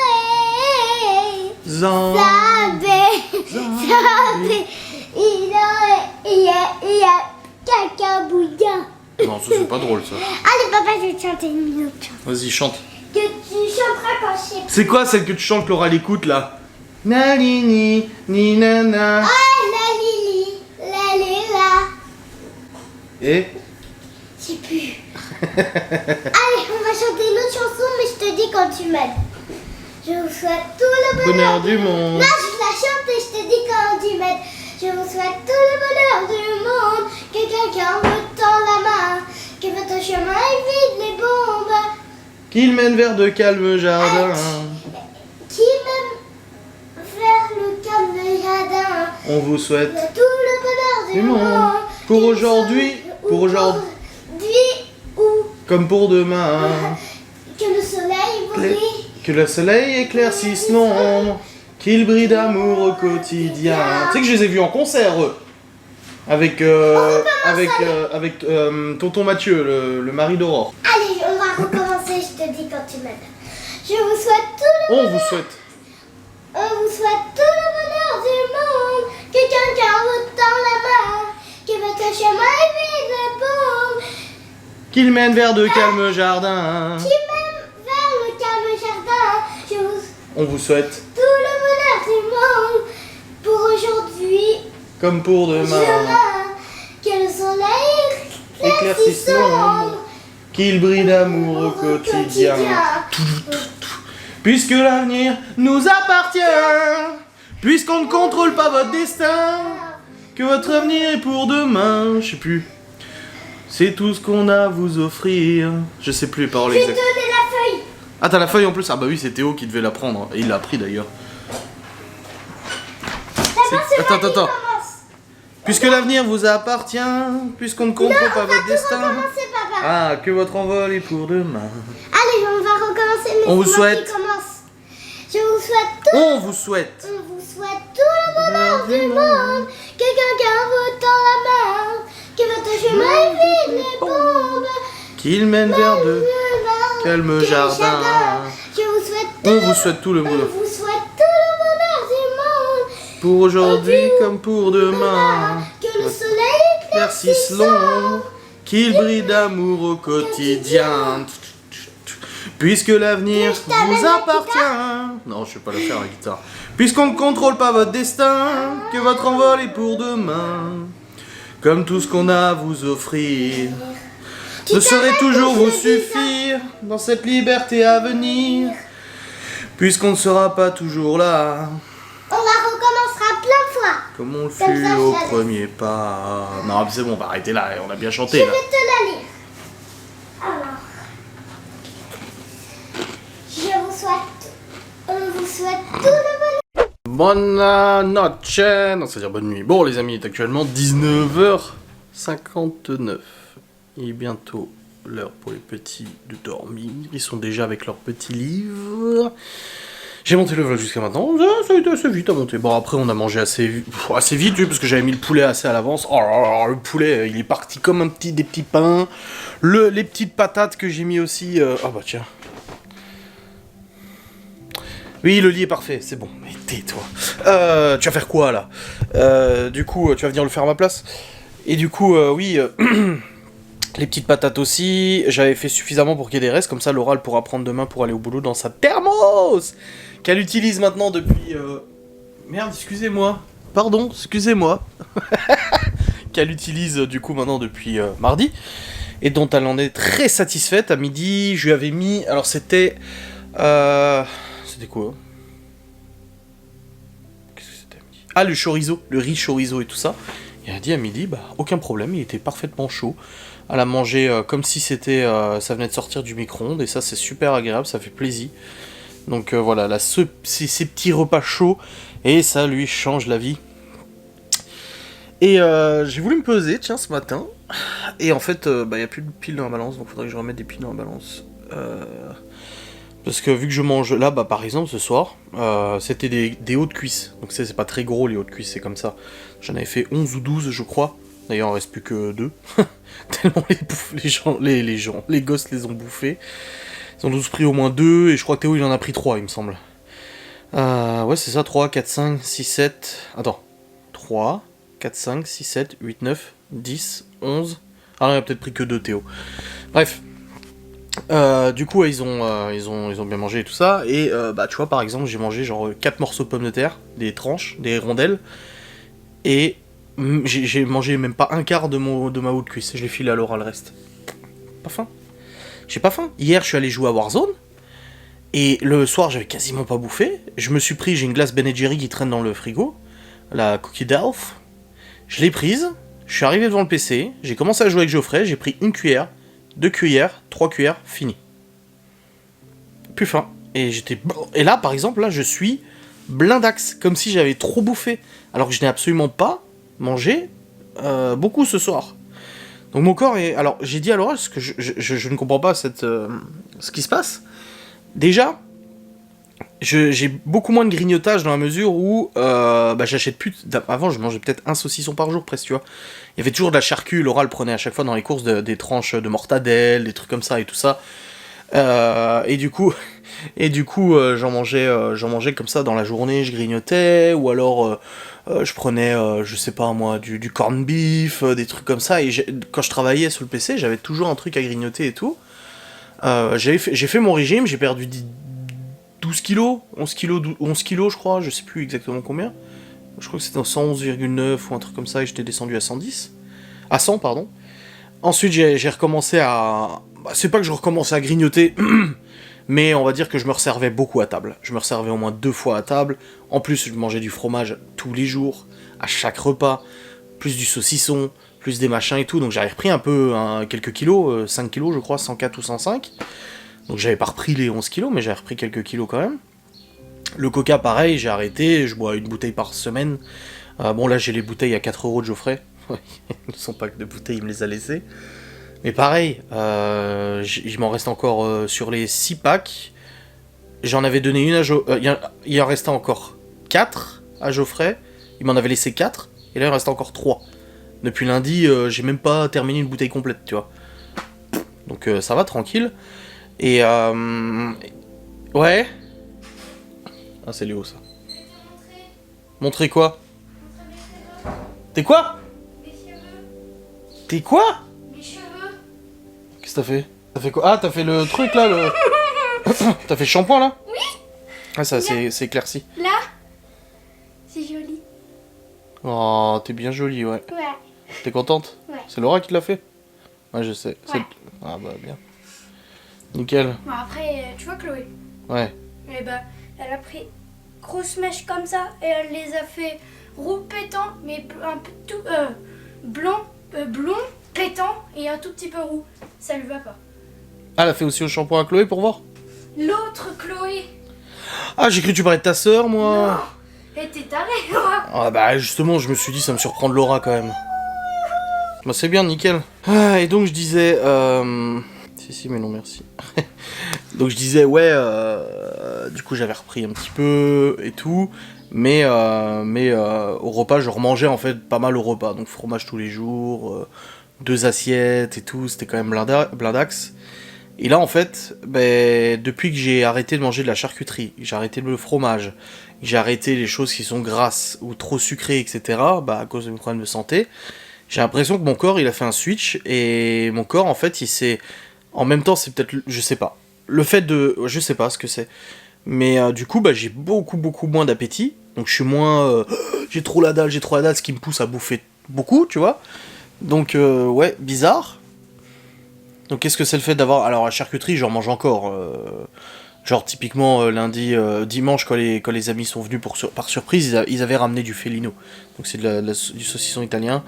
head.
Zombie.
Zombie, il y a caca bouillard.
Non, ça c'est pas drôle ça.
Allez papa, je vais te chanter une autre chanson.
Vas-y, chante.
Que tu chanteras quand je sais.
C'est quoi celle que tu chantes, Laura l'écoute là? Na ni ni ni na na.
Ah la Lili, la Lila.
Et?
Je sais plus. Allez, on va chanter une autre chanson, mais je te dis quand tu m'aides. Je vous souhaite tout le bonheur
Bonheur du monde.
Non, je la chante et je te dis quand tu m'aides. Je vous souhaite tout le bonheur du monde. Que quelqu'un vous tend la main. Que votre chemin évite les bombes.
Qu'il mène vers de calmes jardins.
Qui m'aime vers le calme de jardin.
On vous souhaite
Tout le bonheur du
du monde.
monde.
Pour
Que
aujourd'hui,
ou
pour aujourd'hui,
ou
comme pour demain.
que le soleil brille.
Que le soleil éclaircisse l'ombre. Qu'il brille d'amour au quotidien. Tu sais que je les ai vus en concert, eux. Avec tonton Mathieu, le mari d'Aurore.
Allez, on va recommencer, je te dis quand tu m'aides. Je vous souhaite tout le
On vous souhaite.
On vous souhaite tout le bonheur du monde. Que quelqu'un vous tend la main. Que votre chemin évite les bombes.
Qu'il mène vers de calmes jardins.
Qui mène vers le calme jardin. Je vous
On vous souhaite,
tout le bonheur du monde. Pour aujourd'hui,
comme pour demain,
demain. Que le soleil éclaircisse l'ombre.
qu'il brille d'amour au quotidien. Puisque l'avenir nous appartient, puisqu'on ne contrôle pas votre destin, que votre avenir est pour demain. Je sais plus. C'est tout ce qu'on a à vous offrir. Je sais plus les paroles
Je vais te
exactes.
donner la feuille.
Ah, t'as la feuille en plus? Ah bah oui, c'est Théo qui devait la prendre. Et il l'a pris d'ailleurs.
D'abord, c'est
Attends,
moi qui
attends.
commence.
Puisque l'avenir vous appartient, puisqu'on ne contrôle pas votre destin.
Recommencer, papa.
Ah, que votre envol est pour demain.
Allez, on va recommencer, mais
On vous
c'est moi
souhaite.
qui commence. Je vous souhaite tout.
On vous souhaite.
On vous souhaite tout le bonheur du monde. Que quelqu'un vous tend la main. Que votre chemin évite les bombes.
Qu'il mène vers de calmes
Que
jardins.
Je vous souhaite tout.
On vous souhaite tout le
On
bonheur.
vous souhaite tout le bonheur du monde.
Pour aujourd'hui comme pour demain.
Que le soleil
Éclaircisse l'ombre. Qu'il brille d'amour au quotidien. Puisque l'avenir vous appartient. Non, je sais pas la faire la guitare. Puisqu'on ne contrôle pas votre destin. Que votre envol est pour demain. Comme tout ce qu'on a à vous offrir. Ne saurait toujours vous suffire dans cette liberté à venir, puisqu'on ne sera pas toujours là,
On la recommencera plein de fois.
comme on le
Comme ça,
fut
je
au
la laisse.
premier pas. Non, mais c'est bon, on va arrêter là, on a bien
Je
chanté
vais
là.
te la lire. Alors. Je vous souhaite. On vous souhaite tout le bonheur.
Buona noche, non, c'est-à-dire bonne nuit. Bon, les amis, il est actuellement 19h59. Il est bientôt l'heure pour les petits de dormir. Ils sont déjà avec leurs petits livres. J'ai monté le vlog jusqu'à maintenant. Ça a été assez vite à monter. Bon, après, on a mangé assez vite, oui, parce que j'avais mis le poulet assez à l'avance. Oh là là, le poulet, il est parti comme des petits pains. Les petites patates que j'ai mis aussi. Ah bah tiens. Oui, le lit est parfait, c'est bon. Mais tais-toi. Tu vas faire quoi là? Du coup, tu vas venir le faire à ma place? Et du coup, oui. Les petites patates aussi, j'avais fait suffisamment pour qu'il y ait des restes, comme ça Laura elle pourra prendre demain pour aller au boulot dans sa thermos qu'elle utilise maintenant depuis... Merde, excusez-moi. Pardon, excusez-moi. Qu'elle utilise du coup maintenant depuis mardi, et dont elle en est très satisfaite. À midi, je lui avais mis... Alors c'était... C'était quoi? Ah, le chorizo, le riz chorizo et tout ça. Et elle a dit à midi, bah, aucun problème, il était parfaitement chaud. Elle a mangé comme si c'était, ça venait de sortir du micro-ondes, et ça c'est super agréable, ça fait plaisir. Donc voilà, là, ces petits repas chauds, et ça lui change la vie. Et j'ai voulu me peser, tiens, ce matin, et en fait, bah, y a plus de piles dans la balance, donc faudrait que je remette des piles dans la balance. Parce que vu que je mange là, bah par exemple ce soir, c'était des hauts de cuisse. Donc c'est pas très gros les hauts de cuisse, c'est comme ça. J'en avais fait 11 ou 12 je crois. D'ailleurs il en reste plus que 2. Tellement les gosses les ont bouffés. Ils ont tous pris au moins 2 et je crois que Théo il en a pris 3 il me semble. Ouais c'est ça, 3, 4, 5, 6, 7... Attends. 3, 4, 5, 6, 7, 8, 9, 10, 11... Ah non il a peut-être pris que 2 Théo. Bref. Du coup, ils ont bien mangé et tout ça. Et bah, tu vois, par exemple, j'ai mangé genre 4 morceaux de pommes de terre, des tranches, des rondelles. Et j'ai mangé même pas un quart de ma haute cuisse. Je l'ai filé à Laura le reste. Pas faim. J'ai pas faim. Hier, je suis allé jouer à Warzone. Et le soir, j'avais quasiment pas bouffé. J'ai une glace Ben & Jerry qui traîne dans le frigo. La Cookie d'Alf. Je l'ai prise. Je suis arrivé devant le PC. J'ai commencé à jouer avec Geoffrey. J'ai pris une cuillère. 2 cuillères, 3 cuillères, fini. Plus faim. Et là, par exemple, là, je suis blindax, comme si j'avais trop bouffé. Alors que je n'ai absolument pas mangé beaucoup ce soir. Donc mon corps est... Alors, j'ai dit à Laura, parce que je ne comprends pas ce qui se passe. Déjà, j'ai beaucoup moins de grignotage dans la mesure où bah, j'achète plus... Avant, je mangeais peut-être un saucisson par jour, presque, tu vois. Il y avait toujours de la charcuterie, Laura le prenait à chaque fois dans les courses des tranches de mortadelle, des trucs comme ça et tout ça. Et du coup, j'en mangeais comme ça dans la journée, je grignotais, ou alors je prenais, je sais pas moi, du corned beef, des trucs comme ça. Et quand je travaillais sur le PC, j'avais toujours un truc à grignoter et tout. J'ai fait mon régime, j'ai perdu 12 kilos, 11 kilos je crois, je sais plus exactement combien. Je crois que c'était 111,9 ou un truc comme ça et j'étais descendu à 110. À 100, pardon. Ensuite, j'ai recommencé à... Bah, c'est pas que je recommençais à grignoter, mais on va dire que je me resservais beaucoup à table. Je me resservais au moins 2 fois à table. En plus, je mangeais du fromage tous les jours, à chaque repas, plus du saucisson, plus des machins et tout. Donc j'avais repris un peu, quelques kilos, 5 kilos je crois, 104 ou 105. Donc j'avais pas repris les 11 kilos, mais j'avais repris quelques kilos quand même. Le coca, pareil, j'ai arrêté, je bois une bouteille par semaine. Bon, là, j'ai les bouteilles à 4 € de Geoffrey. Son pack de bouteilles, il me les a laissées. Mais pareil, il m'en reste encore sur les 6 packs. J'en avais donné une à Geoffrey. Il en restait encore 4 à Geoffrey. Il m'en avait laissé 4. Et là, il en reste encore 3. Depuis lundi, j'ai même pas terminé une bouteille complète, tu vois. Donc ça va, tranquille. Et ouais. Ah, c'est Léo, ça. Montrer quoi? T'es quoi? T'es quoi?
Mes cheveux.
Qu'est-ce que t'as fait? T'as fait quoi? Ah, t'as fait le truc là, le... T'as fait le shampoing là? Oui. Ah, ça c'est éclairci.
Là, c'est joli.
Oh, t'es bien jolie, ouais.
Ouais.
T'es contente?
Ouais.
C'est Laura qui l'a fait? Ouais, je sais.
Ouais.
Ah bah bien. Nickel.
Bon, après, tu vois Chloé?
Ouais.
Eh ben, elle a pris grosse mèche comme ça et elle les a fait roux pétant, mais un peu tout blond pétant et un tout petit peu roux. Ça lui va pas.
Ah, elle a fait aussi au shampoing à Chloé pour voir?
L'autre Chloé.
Ah, j'ai cru que tu parlais de ta sœur, moi.
Non. Et t'es taré, moi.
Ah bah justement, je me suis dit, ça me surprend de Laura quand même. Bah c'est bien, nickel. Ah, et donc je disais... Si, mais non, merci. Donc je disais, ouais, du coup j'avais repris un petit peu et tout, mais au repas, je remangeais en fait pas mal au repas. Donc fromage tous les jours, 2 assiettes et tout, c'était quand même blindax. Et là en fait, depuis que j'ai arrêté de manger de la charcuterie, j'ai arrêté le fromage, j'ai arrêté les choses qui sont grasses ou trop sucrées, etc., à cause de mes problèmes de santé, j'ai l'impression que mon corps il a fait un switch, et mon corps en fait il s'est... En même temps, c'est peut-être, je sais pas, le fait de... Je sais pas ce que c'est. Mais du coup, j'ai beaucoup moins d'appétit. Donc je suis moins... j'ai trop la dalle, ce qui me pousse à bouffer beaucoup, tu vois. Donc, ouais, bizarre. Donc qu'est-ce que c'est le fait d'avoir... Alors la charcuterie, j'en mange encore. Genre typiquement lundi, dimanche quand les amis sont venus par surprise, ils avaient ramené du felino. Donc c'est du saucisson italien.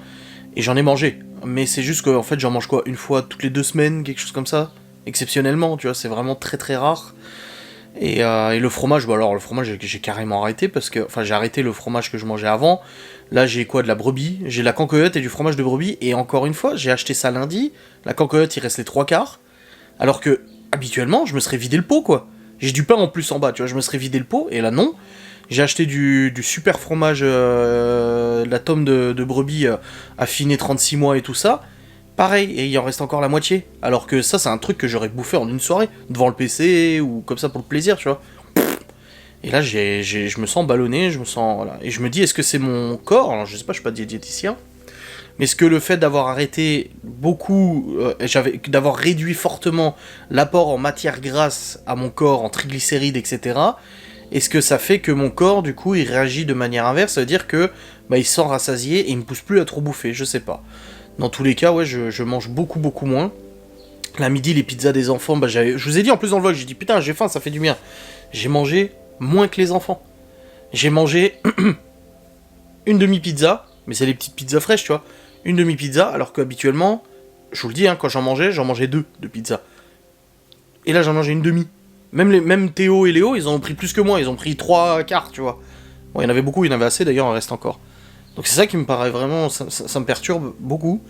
Et j'en ai mangé. Mais c'est juste qu'en fait j'en mange quoi, une fois toutes les 2 semaines, quelque chose comme ça. Exceptionnellement, tu vois, c'est vraiment très très rare. Et le fromage, bah alors le fromage j'ai carrément arrêté parce que, enfin j'ai arrêté le fromage que je mangeais avant. Là j'ai quoi, de la brebis, j'ai de la cancoyote et du fromage de brebis. Et encore une fois, j'ai acheté ça lundi. La cancoyote il reste les 3/4. Alors que habituellement je me serais vidé le pot quoi. J'ai du pain en plus en bas, tu vois, je me serais vidé le pot, et là non. J'ai acheté du super fromage, de la tome de brebis affiné 36 mois et tout ça. Pareil, et il en reste encore la moitié. Alors que ça, c'est un truc que j'aurais bouffé en une soirée, devant le PC, ou comme ça pour le plaisir, tu vois. Et là, je me sens ballonné, je me sens... Voilà. Et je me dis, est-ce que c'est mon corps? Alors je sais pas, je suis pas diététicien. Mais est-ce que le fait d'avoir arrêté beaucoup, d'avoir réduit fortement l'apport en matière grasse à mon corps, en triglycérides, etc., est-ce que ça fait que mon corps, du coup, il réagit de manière inverse? Ça veut dire que bah, il sent rassasié et il me pousse plus à trop bouffer, je sais pas. Dans tous les cas, ouais, je mange beaucoup, beaucoup moins. Là, midi, les pizzas des enfants, bah, je vous ai dit en plus dans le vlog, j'ai dit, putain, j'ai faim, ça fait du bien. J'ai mangé moins que les enfants. J'ai mangé une demi-pizza, mais c'est les petites pizzas fraîches, tu vois. Une demi-pizza, alors qu'habituellement, je vous le dis, hein, quand j'en mangeais 2 de pizza. Et là, j'en mangeais une demi. Même Théo et Léo, ils en ont pris plus que moi, ils ont pris 3/4, tu vois. Bon, il y en avait beaucoup, il y en avait assez, d'ailleurs, il en reste encore. Donc c'est ça qui me paraît vraiment, ça me perturbe beaucoup.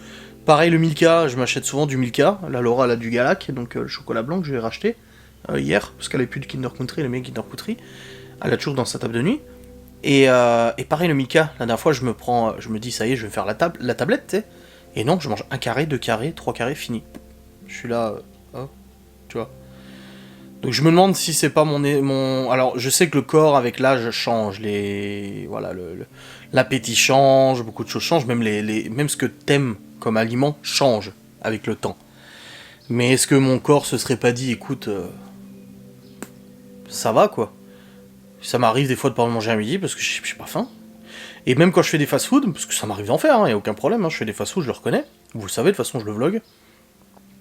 Pareil, le Milka, je m'achète souvent du Milka. Là, Laura, elle a du Galac, donc le chocolat blanc que je vais racheter hier, parce qu'elle avait plus de Kinder Country, elle aimait Kinder Country. Elle a toujours dans sa table de nuit. Et pareil, le Milka, la dernière fois, je me dis, ça y est, je vais faire la tablette, tu sais. Et non, je mange 1 carré, 2 carrés, 3 carrés, fini. Je suis là, tu vois. Donc je me demande si c'est pas mon... Alors, je sais que le corps, avec l'âge, change. Voilà, l'appétit change, beaucoup de choses changent, même ce que t'aimes comme aliment change avec le temps. Mais est-ce que mon corps se serait pas dit, écoute, ça va, quoi. Ça m'arrive des fois de pas manger à midi parce que j'ai pas faim. Et même quand je fais des fast-food, parce que ça m'arrive d'en faire, y a aucun problème, je fais des fast-food, je le reconnais. Vous le savez, de toute façon, je le vlog.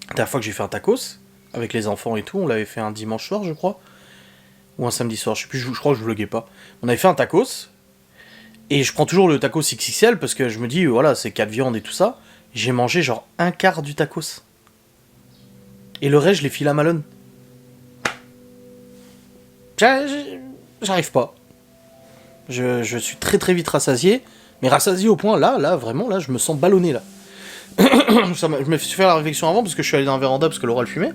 La dernière fois que j'ai fait un tacos, avec les enfants et tout, on l'avait fait un dimanche soir, je crois. Ou un samedi soir, je sais plus, je crois que je vloguais pas. On avait fait un tacos, et je prends toujours le tacos XXL, parce que je me dis, voilà, c'est 4 viandes et tout ça. J'ai mangé genre 1/4 du tacos. Et le reste, je l'ai filé à Malone. J'arrive pas. Je suis très très vite rassasié, mais rassasié au point, là, vraiment, là, je me sens ballonné, là. Je me suis fait la réflexion avant, parce que je suis allé dans la véranda, parce que Laura le fumait.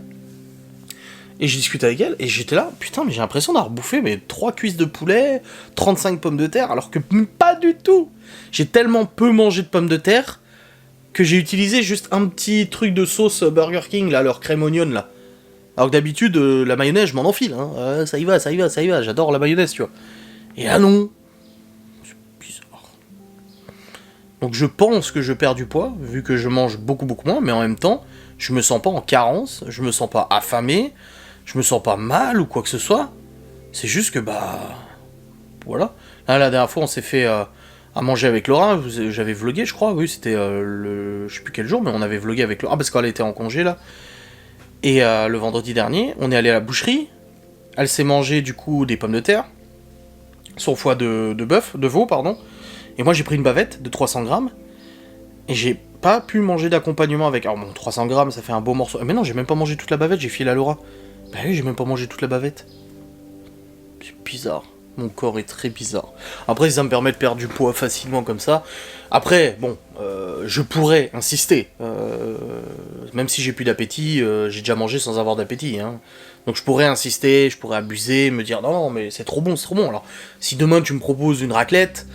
Et j'ai discuté avec elle, et j'étais là, putain, mais j'ai l'impression d'avoir bouffé 3 cuisses de poulet, 35 pommes de terre, alors que pas du tout. J'ai tellement peu mangé de pommes de terre, que j'ai utilisé juste un petit truc de sauce Burger King, là, leur crème oignon, là. Alors que d'habitude, la mayonnaise, je m'en enfile, hein. Ça y va, j'adore la mayonnaise, tu vois. Et là, non. C'est bizarre. Donc je pense que je perds du poids, vu que je mange beaucoup, beaucoup moins, mais en même temps, je me sens pas en carence, je me sens pas affamé, je me sens pas mal ou quoi que ce soit. C'est juste que, voilà. Là, la dernière fois, on s'est fait à manger avec Laura, j'avais vlogué, je crois, oui, c'était je sais plus quel jour, mais on avait vlogué avec Laura, parce qu'elle était en congé, là. Et le vendredi dernier, on est allé à la boucherie, elle s'est mangé, du coup, des pommes de terre, son foie de veau, pardon, et moi j'ai pris une bavette de 300 grammes, et j'ai pas pu manger d'accompagnement avec... Alors bon, 300 grammes, ça fait un beau morceau. Mais non, j'ai même pas mangé toute la bavette, j'ai filé à Laura. Bah oui, j'ai même pas mangé toute la bavette. C'est bizarre. Mon corps est très bizarre. Après, ça me permet de perdre du poids facilement comme ça. Après, bon, je pourrais insister. Même si j'ai plus d'appétit, j'ai déjà mangé sans avoir d'appétit. Hein. Donc je pourrais insister, je pourrais abuser, me dire non, mais c'est trop bon, c'est trop bon. Alors, si demain tu me proposes une raclette...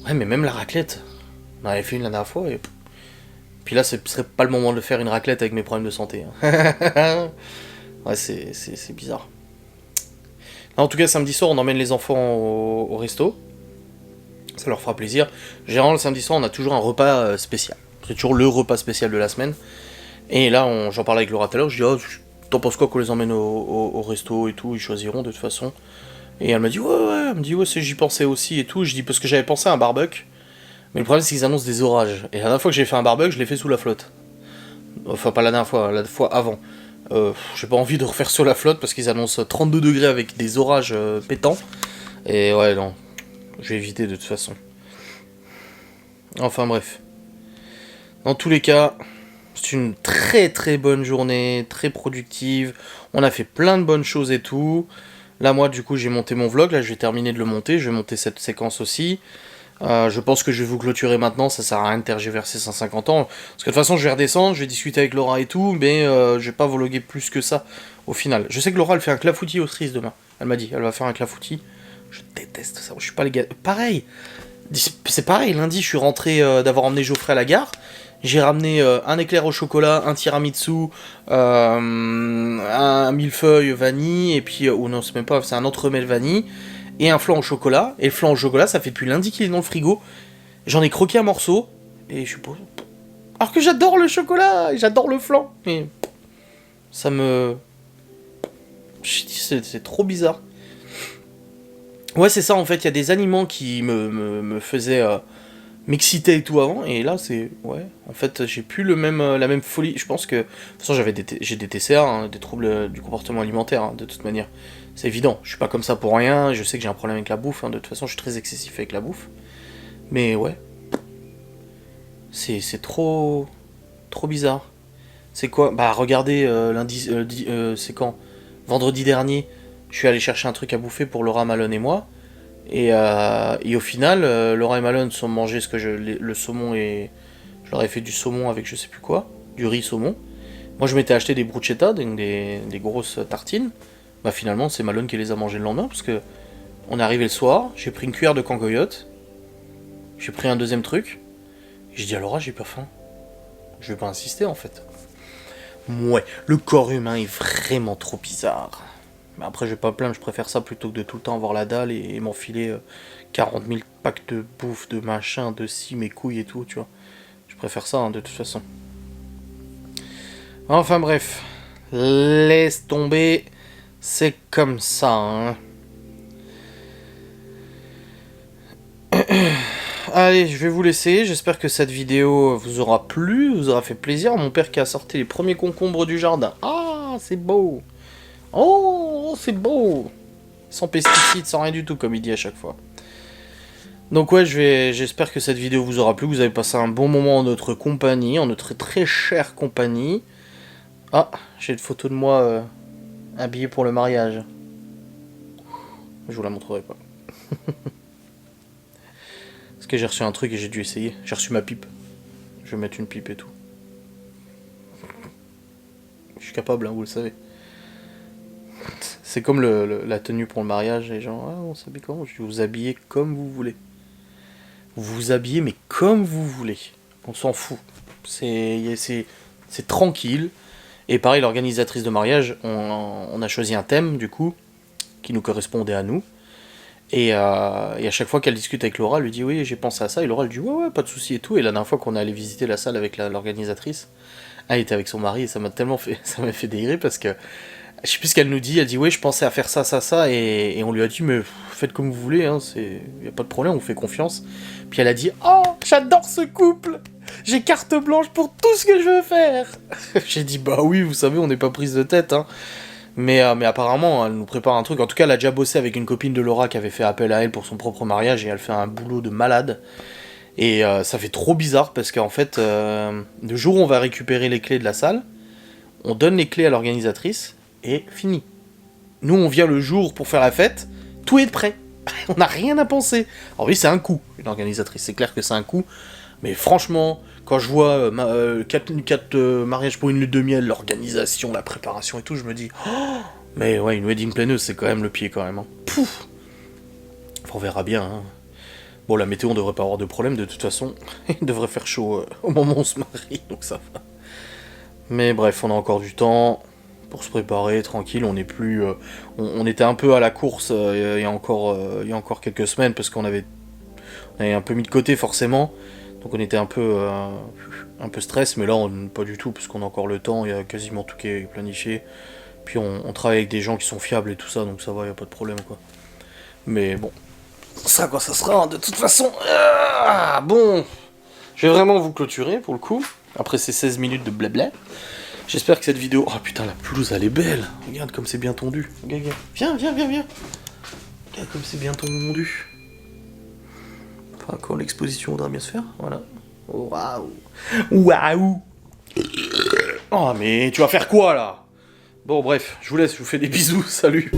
Ouais, mais même la raclette, on en avait fait une la dernière fois et... Puis là, ce serait pas le moment de faire une raclette avec mes problèmes de santé. Hein. Ouais, c'est bizarre. En tout cas, samedi soir, on emmène les enfants au resto. Ça leur fera plaisir. Généralement, le samedi soir, on a toujours un repas spécial. C'est toujours le repas spécial de la semaine. Et là, j'en parlais avec Laura tout à l'heure. Je dis, oh, t'en penses quoi qu'on les emmène au resto et tout? Ils choisiront de toute façon. Et elle m'a dit, ouais, elle me dit, ouais, j'y pensais aussi et tout. Je dis, parce que j'avais pensé à un barbecue. Mais le problème, c'est qu'ils annoncent des orages. Et la dernière fois que j'ai fait un barbecue, je l'ai fait sous la flotte. Enfin, pas la dernière fois, la fois avant. J'ai pas envie de refaire sur la flotte parce qu'ils annoncent 32 degrés avec des orages pétants. Et ouais, non, je vais éviter de toute façon. Enfin bref. Dans tous les cas, c'est une très très bonne journée, très productive. On a fait plein de bonnes choses et tout. Là, moi, du coup, j'ai monté mon vlog. Là, je vais terminer de le monter. Je vais monter cette séquence aussi. Je pense que je vais vous clôturer maintenant. Ça sert à rien de tergiverser 150 ans. Parce que de toute façon, je vais redescendre. Je vais discuter avec Laura et tout. Mais je vais pas vloguer plus que ça au final. Je sais que Laura, elle fait un clafoutis au cerise demain. Elle m'a dit, elle va faire un clafoutis. Je déteste ça. Je suis pas les gars. Pareil. C'est pareil. Lundi, je suis rentré d'avoir emmené Geoffrey à la gare. J'ai ramené un éclair au chocolat, un tiramisu, un millefeuille vanille, et puis... oh non, c'est même pas... c'est un entremets vanille, et un flan au chocolat. Et le flan au chocolat, ça fait depuis lundi qu'il est dans le frigo. J'en ai croqué un morceau, et je suis pas... Alors que j'adore le chocolat, et j'adore le flan, mais... ça me... c'est trop bizarre. Ouais, c'est ça, en fait, il y a des aliments qui me faisaient... m'excitait et tout avant, et là c'est... ouais, en fait j'ai plus la même folie, je pense que... de toute façon j'ai des TCA, hein, des troubles du comportement alimentaire, hein, de toute manière. C'est évident, je suis pas comme ça pour rien, je sais que j'ai un problème avec la bouffe, hein, de toute façon je suis très excessif avec la bouffe. Mais ouais. C'est trop... trop bizarre. C'est quoi? Bah regardez, lundi... c'est quand? Vendredi dernier, je suis allé chercher un truc à bouffer pour Laura, Malone et moi. Et au final, Laura et Malone sont mangés le saumon et... je leur ai fait du saumon avec je sais plus quoi, du riz saumon. Moi je m'étais acheté des bruschetta, des grosses tartines. Bah finalement c'est Malone qui les a mangés le lendemain parce que on est arrivé le soir, j'ai pris une cuillère de cangoyote, j'ai pris un deuxième truc, et j'ai dit à Laura j'ai pas faim. Je vais pas insister en fait. Ouais, le corps humain est vraiment trop bizarre. Mais après, je vais pas plaindre, je préfère ça plutôt que de tout le temps avoir la dalle et m'enfiler 40 000 packs de bouffe, de machin, de scie, mes couilles et tout, tu vois. Je préfère ça, hein, de toute façon. Enfin bref, laisse tomber, c'est comme ça, hein. Allez, je vais vous laisser, j'espère que cette vidéo vous aura plu, vous aura fait plaisir. Mon père qui a sorti les premiers concombres du jardin. Ah, c'est beau! Oh, c'est beau! Sans pesticides, sans rien du tout, comme il dit à chaque fois. Donc ouais, j'espère que cette vidéo vous aura plu, que vous avez passé un bon moment en notre compagnie, en notre très chère compagnie. Ah, j'ai une photo de moi habillé pour le mariage. Je vous la montrerai pas. Parce que j'ai reçu un truc et j'ai dû essayer. J'ai reçu ma pipe. Je vais mettre une pipe et tout. Je suis capable, hein, vous le savez. C'est comme la tenue pour le mariage, les gens, ah, on s'habille comment? Je dis, vous habillez comme vous voulez. Vous vous habillez, mais comme vous voulez. On s'en fout. C'est tranquille. Et pareil, l'organisatrice de mariage, on a choisi un thème, du coup, qui nous correspondait à nous. Et à chaque fois qu'elle discute avec Laura, elle lui dit, oui, j'ai pensé à ça. Et Laura, elle dit, ouais, pas de souci et tout. Et la dernière fois qu'on est allé visiter la salle avec l'organisatrice, elle était avec son mari et ça m'a fait délirer parce que je sais plus ce qu'elle nous dit, elle dit oui je pensais à faire ça, et on lui a dit mais faites comme vous voulez, hein, y a pas de problème, on fait confiance. Puis elle a dit oh j'adore ce couple, j'ai carte blanche pour tout ce que je veux faire. J'ai dit bah oui vous savez on n'est pas prise de tête, hein. Mais apparemment elle nous prépare un truc, en tout cas elle a déjà bossé avec une copine de Laura qui avait fait appel à elle pour son propre mariage et elle fait un boulot de malade. Et ça fait trop bizarre parce qu'en fait le jour où on va récupérer les clés de la salle, on donne les clés à l'organisatrice et fini. Nous, on vient le jour pour faire la fête, tout est prêt. On n'a rien à penser. Alors oui, c'est un coût, une organisatrice, c'est clair que c'est un coût. Mais franchement, quand je vois 4 mariages pour une lune de miel, l'organisation, la préparation et tout, je me dis... Oh, mais ouais, une wedding planeuse, c'est quand même le pied quand même. Hein. Pouf. On verra bien. Hein. Bon, la météo, on devrait pas avoir de problème, de toute façon. Il devrait faire chaud au moment où on se marie, donc ça va. Mais bref, on a encore du temps... pour se préparer, tranquille, on n'est plus... on était un peu à la course il y a encore quelques semaines, parce qu'on avait un peu mis de côté, forcément. Donc on était un peu stress, mais là, pas du tout, parce qu'on a encore le temps, il y a quasiment tout qui est planifié. Puis on travaille avec des gens qui sont fiables et tout ça, donc ça va, il n'y a pas de problème, quoi. Mais bon, ça, quoi, ça sera, de toute façon... Bon, je vais vraiment vous clôturer, pour le coup, après ces 16 minutes de blabla. J'espère que cette vidéo... Oh putain, la pelouse, elle est belle. Regarde comme c'est bien tondu. Regarde, viens. Regarde comme c'est bien tondu. Enfin, quand l'exposition voudra bien se faire, voilà. Waouh. Oh, mais tu vas faire quoi, là? Bon, bref, je vous laisse, je vous fais des bisous, salut.